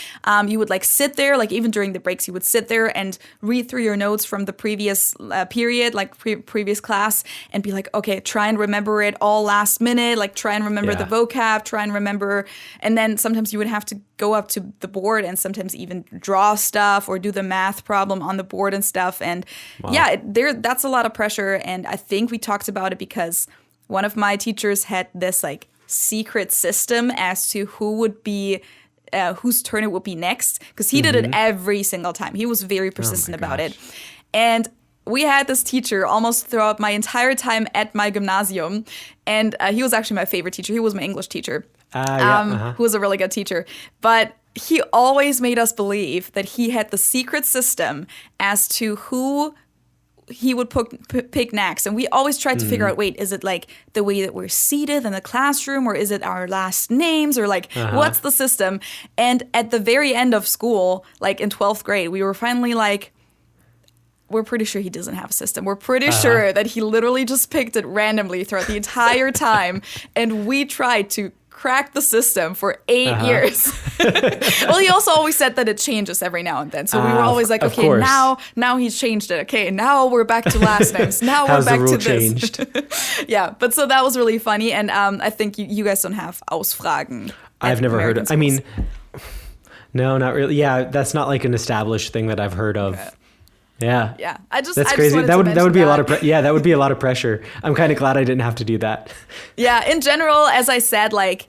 you would like sit there, like even during the breaks, you would sit there and read through your notes from the previous period, like previous class, and be like, okay, try and remember it all last minute, like try and remember the vocab, try and remember, and then sometimes you would have to go up to the board and sometimes even draw stuff or do the math problem on the board and stuff. And that's a lot of pressure. And I think we talked about it because one of my teachers had this like secret system as to who would be whose turn it would be next, because he did it every single time. He was very persistent about it. And we had this teacher almost throughout my entire time at my gymnasium. And he was actually my favorite teacher. He was my English teacher. Who was a really good teacher. But he always made us believe that he had the secret system as to who he would pick next. And we always tried to figure out, wait, is it like the way that we're seated in the classroom, or is it our last names, or like what's the system? And at the very end of school, like in 12th grade, we were finally like, we're pretty sure he doesn't have a system. We're pretty sure that he literally just picked it randomly throughout the entire time. And we tried to crack the system for 8 years. Well, he also always said that it changes every now and then. So we were always like, okay, now he's changed it. Okay, now we're back to last names. Now we're back to this. Yeah, but so that was really funny. And I think you guys don't have Ausfragen.
I've never heard of. I mean, no, not really. Yeah, that's not like an established thing that I've heard of. Yeah.
Yeah.
That's
I just
crazy.
wanted
That
to
would
mention
be a lot of that would be a lot of pressure. I'm kind of glad I didn't have to do that.
Yeah, in general, as I said, like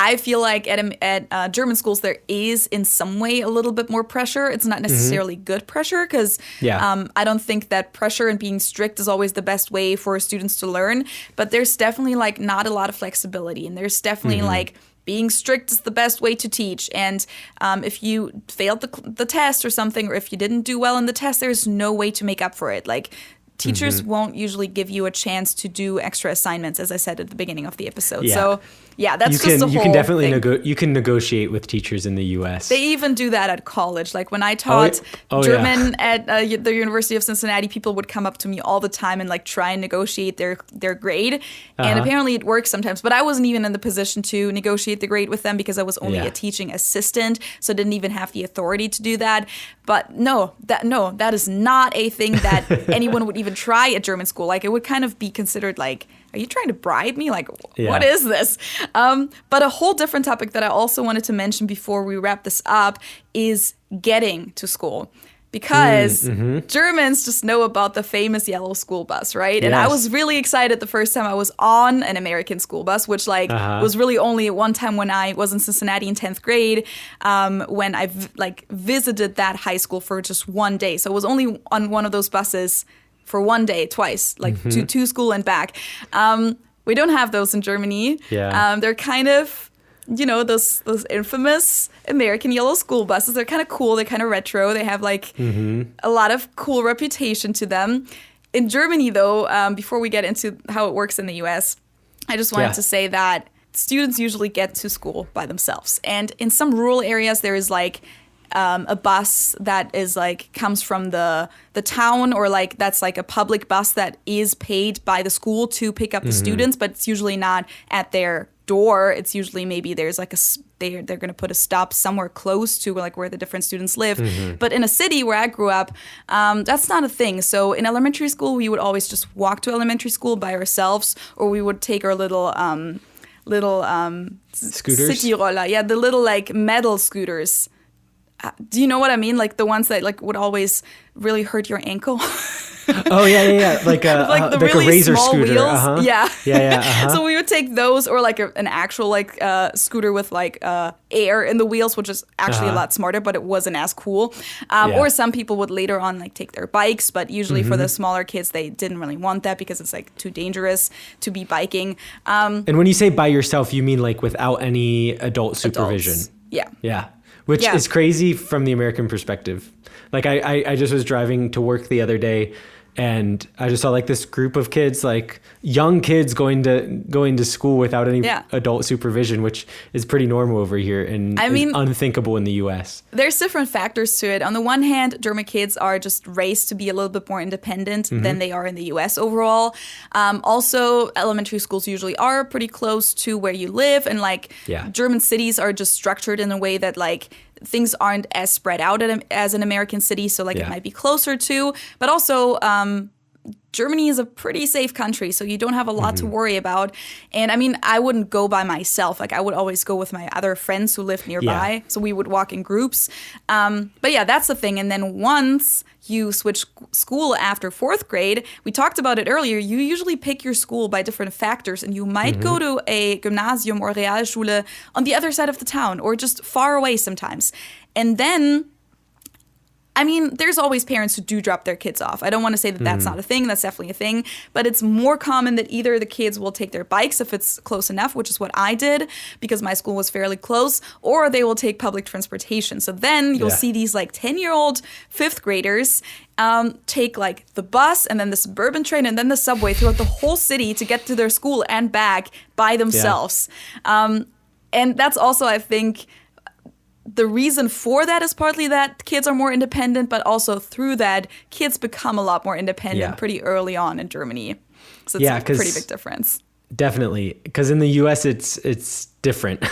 I feel like at German schools there is in some way a little bit more pressure. It's not necessarily good pressure because I don't think that pressure and being strict is always the best way for students to learn. But there's definitely like not a lot of flexibility, and there's definitely like being strict is the best way to teach. And if you failed the test or something, or if you didn't do well in the test, there's no way to make up for it. Like teachers won't usually give you a chance to do extra assignments, as I said at the beginning of the episode.
Yeah.
So yeah, that's
you
just
can
the whole
you can definitely
thing.
you can negotiate with teachers in the U.S.
They even do that at college. Like when I taught German at the University of Cincinnati, people would come up to me all the time and like try and negotiate their grade. And apparently it works sometimes. But I wasn't even in the position to negotiate the grade with them because I was only a teaching assistant, so I didn't even have the authority to do that. But that is not a thing that anyone would even try at German school. Like it would kind of be considered like, are you trying to bribe me? Like, what is this? But a whole different topic that I also wanted to mention before we wrap this up is getting to school. Because Germans just know about the famous yellow school bus, right? And I was really excited the first time I was on an American school bus, which like was really only one time when I was in Cincinnati in 10th grade, when I visited that high school for just one day. So it was only on one of those buses for one day, twice, like to school and back. We don't have those in Germany.
Yeah.
They're kind of, those infamous American yellow school buses. They're kind of cool. They're kind of retro. They have like a lot of cool reputation to them. In Germany, though, before we get into how it works in the U.S., I just wanted to say that students usually get to school by themselves. And in some rural areas, there is like a bus that is like comes from the town, or like that's like a public bus that is paid by the school to pick up the students, but it's usually not at their door. It's usually maybe there's like they're going to put a stop somewhere close to like where the different students live. But in a city where I grew up, that's not a thing. So in elementary school, we would always just walk to elementary school by ourselves, or we would take our little
scooters,
city roller, the little like metal scooters. Do you know what I mean? Like the ones that like would always really hurt your ankle.
Oh yeah. Like
the really
a razor
small
scooter.
wheels. Yeah.
So
So we would take those, or like an actual like scooter with like air in the wheels, which is actually a lot smarter, but it wasn't as cool. Or some people would later on like take their bikes, but usually for the smaller kids, they didn't really want that because it's like too dangerous to be biking.
And when you say by yourself, you mean like without any adult supervision?
Adults. Yeah.
Yeah. Which is crazy from the American perspective. Like I just was driving to work the other day, and I just saw like this group of kids, like young kids going to school without any adult supervision, which is pretty normal over here and is unthinkable in the US.
There's different factors to it. On the one hand, German kids are just raised to be a little bit more independent than they are in the US overall. Also, elementary schools usually are pretty close to where you live, and like German cities are just structured in a way that like things aren't as spread out as an American city, so like it might be closer to, but also Germany is a pretty safe country, so you don't have a lot to worry about. And I mean, I wouldn't go by myself. Like I would always go with my other friends who live nearby, so we would walk in groups. But yeah, that's the thing. And then once you switch school after 4th grade, we talked about it earlier, you usually pick your school by different factors, and you might go to a Gymnasium or Realschule on the other side of the town, or just far away sometimes. And then I mean, there's always parents who do drop their kids off. I don't want to say that that's not a thing. That's definitely a thing. But it's more common that either the kids will take their bikes if it's close enough, which is what I did because my school was fairly close, or they will take public transportation. So then you'll see these like 10-year-old 5th graders take like the bus and then the suburban train and then the subway throughout the whole city to get to their school and back by themselves. And that's also, I think, the reason for that is partly that kids are more independent, but also through that, kids become a lot more independent pretty early on in Germany. So it's a pretty big difference.
Definitely, because in the U.S. it's different.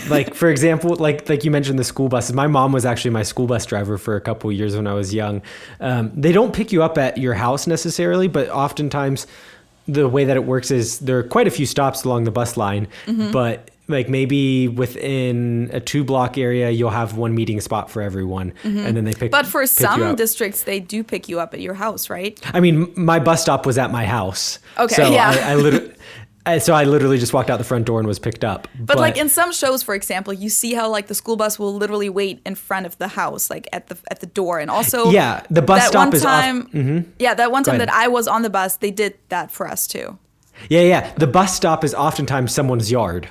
Like for example, like you mentioned the school buses. My mom was actually my school bus driver for a couple of years when I was young. They don't pick you up at your house necessarily, but oftentimes the way that it works is there are quite a few stops along the bus line, but like maybe within a 2-block area, you'll have one meeting spot for everyone, and then they pick.
But for
pick you
some
up.
districts, they do pick you up at your house, right?
I mean, my bus stop was at my house.
Okay,
so
yeah.
I literally just walked out the front door and was picked up.
But like in some shows, for example, you see how like the school bus will literally wait in front of the house, like at the door, and also
the bus
that
stop
one
is
time,
off.
Yeah, that one time
ahead.
that I was on the bus, they did that for us too.
Yeah. The bus stop is oftentimes someone's yard.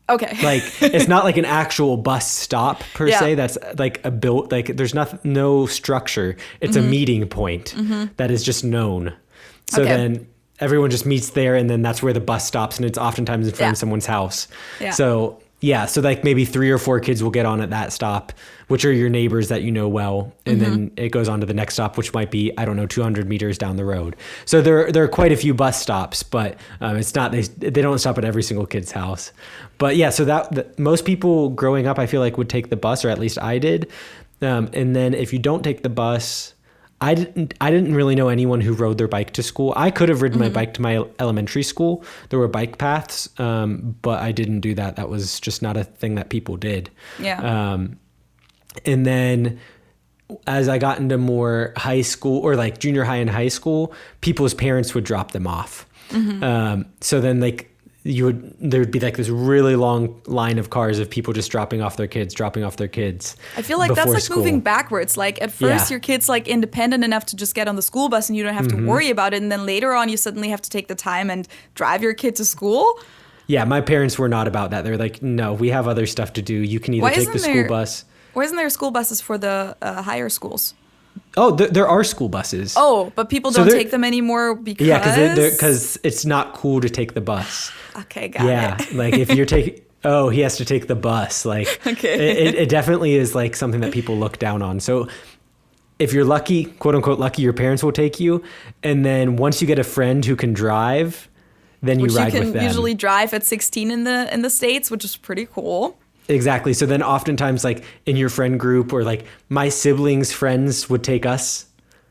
Okay.
Like it's not like an actual bus stop per
Yeah.
se. That's like there's no structure. It's a meeting point that is just known. So
Okay.
then everyone just meets there, and then that's where the bus stops, and it's oftentimes in front of someone's house.
Yeah.
So so like maybe 3 or 4 kids will get on at that stop, which are your neighbors that you know well, and then it goes on to the next stop, which might be 200 meters down the road. So there are quite a few bus stops, but it's not they don't stop at every single kid's house. But yeah, so that most people growing up, I feel like would take the bus, or at least I did. And then if you don't take the bus, I didn't really know anyone who rode their bike to school. I could have ridden my bike to my elementary school. There were bike paths, but I didn't do that. That was just not a thing that people did.
Yeah.
And then as I got into more high school, or like junior high and high school, people's parents would drop them off. So then like there would be like this really long line of cars of people just dropping off their kids.
I feel like that's
before
like
school.
moving backwards. Like at first your kid's like independent enough to just get on the school bus and you don't have to worry about it. And then later on you suddenly have to take the time and drive your kid to school.
Yeah, my parents were not about that. They were like, no, we have other stuff to do. You can either take the school bus.
Why isn't there school buses for the higher schools?
Oh, there are school buses.
Oh, but people don't take them anymore because...
Yeah, because it's not cool to take the bus.
Okay, got it.
Yeah, like if you're taking... Oh, he has to take the bus. Like,
Okay.
it definitely is like something that people look down on. So if you're lucky, quote unquote lucky, your parents will take you. And then once you get a friend who can drive, then you ride with them.
Which you can usually drive at 16 in the States, which is pretty cool.
Exactly. So then oftentimes like in your friend group, or like my siblings' friends would take us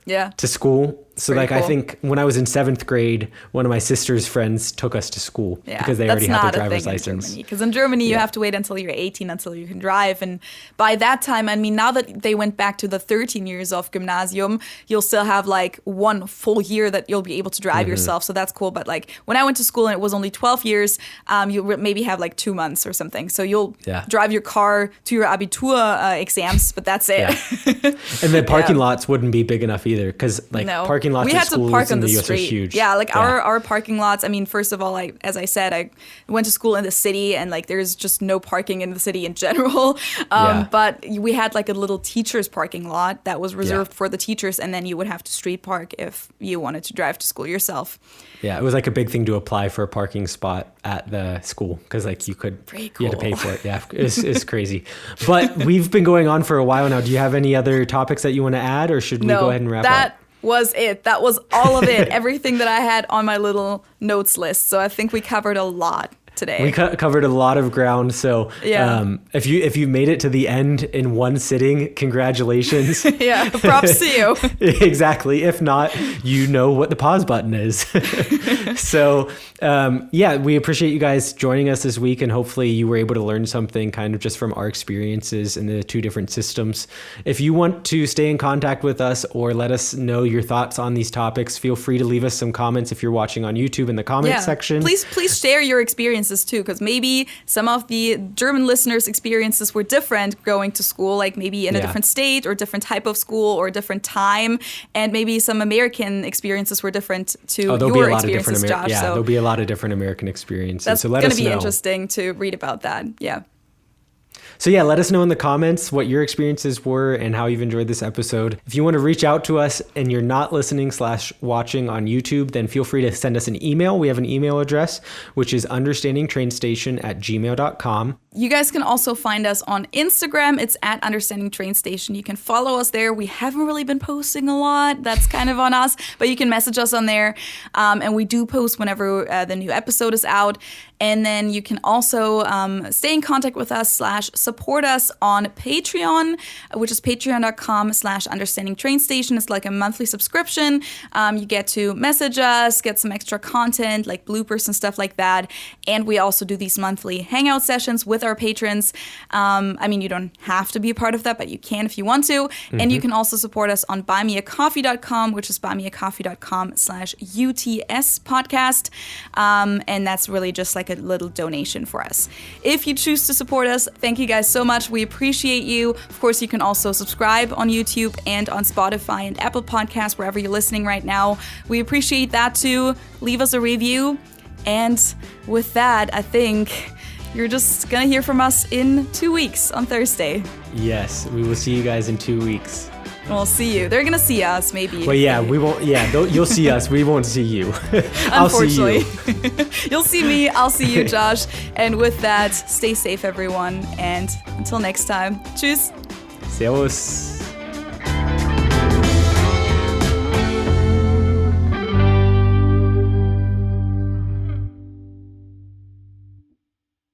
to school. So
Pretty
like
cool.
I think when I was in 7th grade, one of my sister's friends took us to school because they already had their driver's license.
Because in Germany, you have to wait until you're 18 until you can drive. And by that time, I mean, now that they went back to the 13 years of Gymnasium, you'll still have like 1 full year that you'll be able to drive yourself. So that's cool. But like when I went to school and it was only 12 years, you maybe have like 2 months or something. So you'll drive your car to your Abitur exams, but that's it.
Yeah. And the parking lots wouldn't be big enough either, because like parking lots
we
at
had to
schools
park
in
on
the
the
US are
street.
huge.
Yeah, like our parking lots. I mean, first of all, as I said, I went to school in the city, and like there's just no parking in the city in general. But we had like a little teachers parking lot that was reserved for the teachers, and then you would have to street park if you wanted to drive to school yourself.
Yeah, it was like a big thing to apply for a parking spot at the school, because like you had to pay for it. Yeah, it's crazy. But we've been going on for a while now. Do you have any other topics that you want to add, or should we go ahead and wrap up?
That was it. That was all of it. Everything that I had on my little notes list. So I think we covered a lot today.
We covered a lot of ground. So if you made it to the end in one sitting, congratulations.
Yeah, props to you.
Exactly. If not, you know what the pause button is. So we appreciate you guys joining us this week, and hopefully you were able to learn something kind of just from our experiences in the 2 different systems. If you want to stay in contact with us or let us know your thoughts on these topics, feel free to leave us some comments if you're watching on YouTube in the comments section.
Please share your experiences too, because maybe some of the German listeners' experiences were different going to school, like maybe in a different state or different type of school or different time, and maybe some American experiences were different to your experiences, Josh.
Yeah, there'll be a lot of different American experiences.
That's
so let
going
us
to be
know.
interesting to read about that. Yeah.
So yeah, let us know in the comments what your experiences were and how you've enjoyed this episode. If you want to reach out to us and you're not listening/watching on YouTube, then feel free to send us an email. We have an email address, which is understandingtrainstation@gmail.com.
You guys can also find us on Instagram. It's at Understanding Train Station. You can follow us there. We haven't really been posting a lot. That's kind of on us, but you can message us on there. And we do post whenever the new episode is out. And then you can also stay in contact with us / support us on Patreon, which is patreon.com/understandingtrainstation. It's like a monthly subscription. You get to message us, get some extra content like bloopers and stuff like that. And we also do these monthly hangout sessions with our patrons. I mean, you don't have to be a part of that, but you can if you want to. And you can also support us on buymeacoffee.com, which is buymeacoffee.com/UTS podcast. And that's really just like a little donation for us. If you choose to support us, thank you guys so much. We appreciate you. Of course, you can also subscribe on YouTube and on Spotify and Apple Podcasts, wherever you're listening right now. We appreciate that too. Leave us a review. And with that, I think you're just going to hear from us in 2 weeks on Thursday.
Yes, we will see you guys in 2 weeks.
We'll see you. They're going to see us, maybe.
Well, yeah, we won't. Yeah, you'll see us. We won't see you. I'll see you.
You'll see me. I'll see you, Josh. And with that, stay safe, everyone. And until next time, tschüss.
Servus.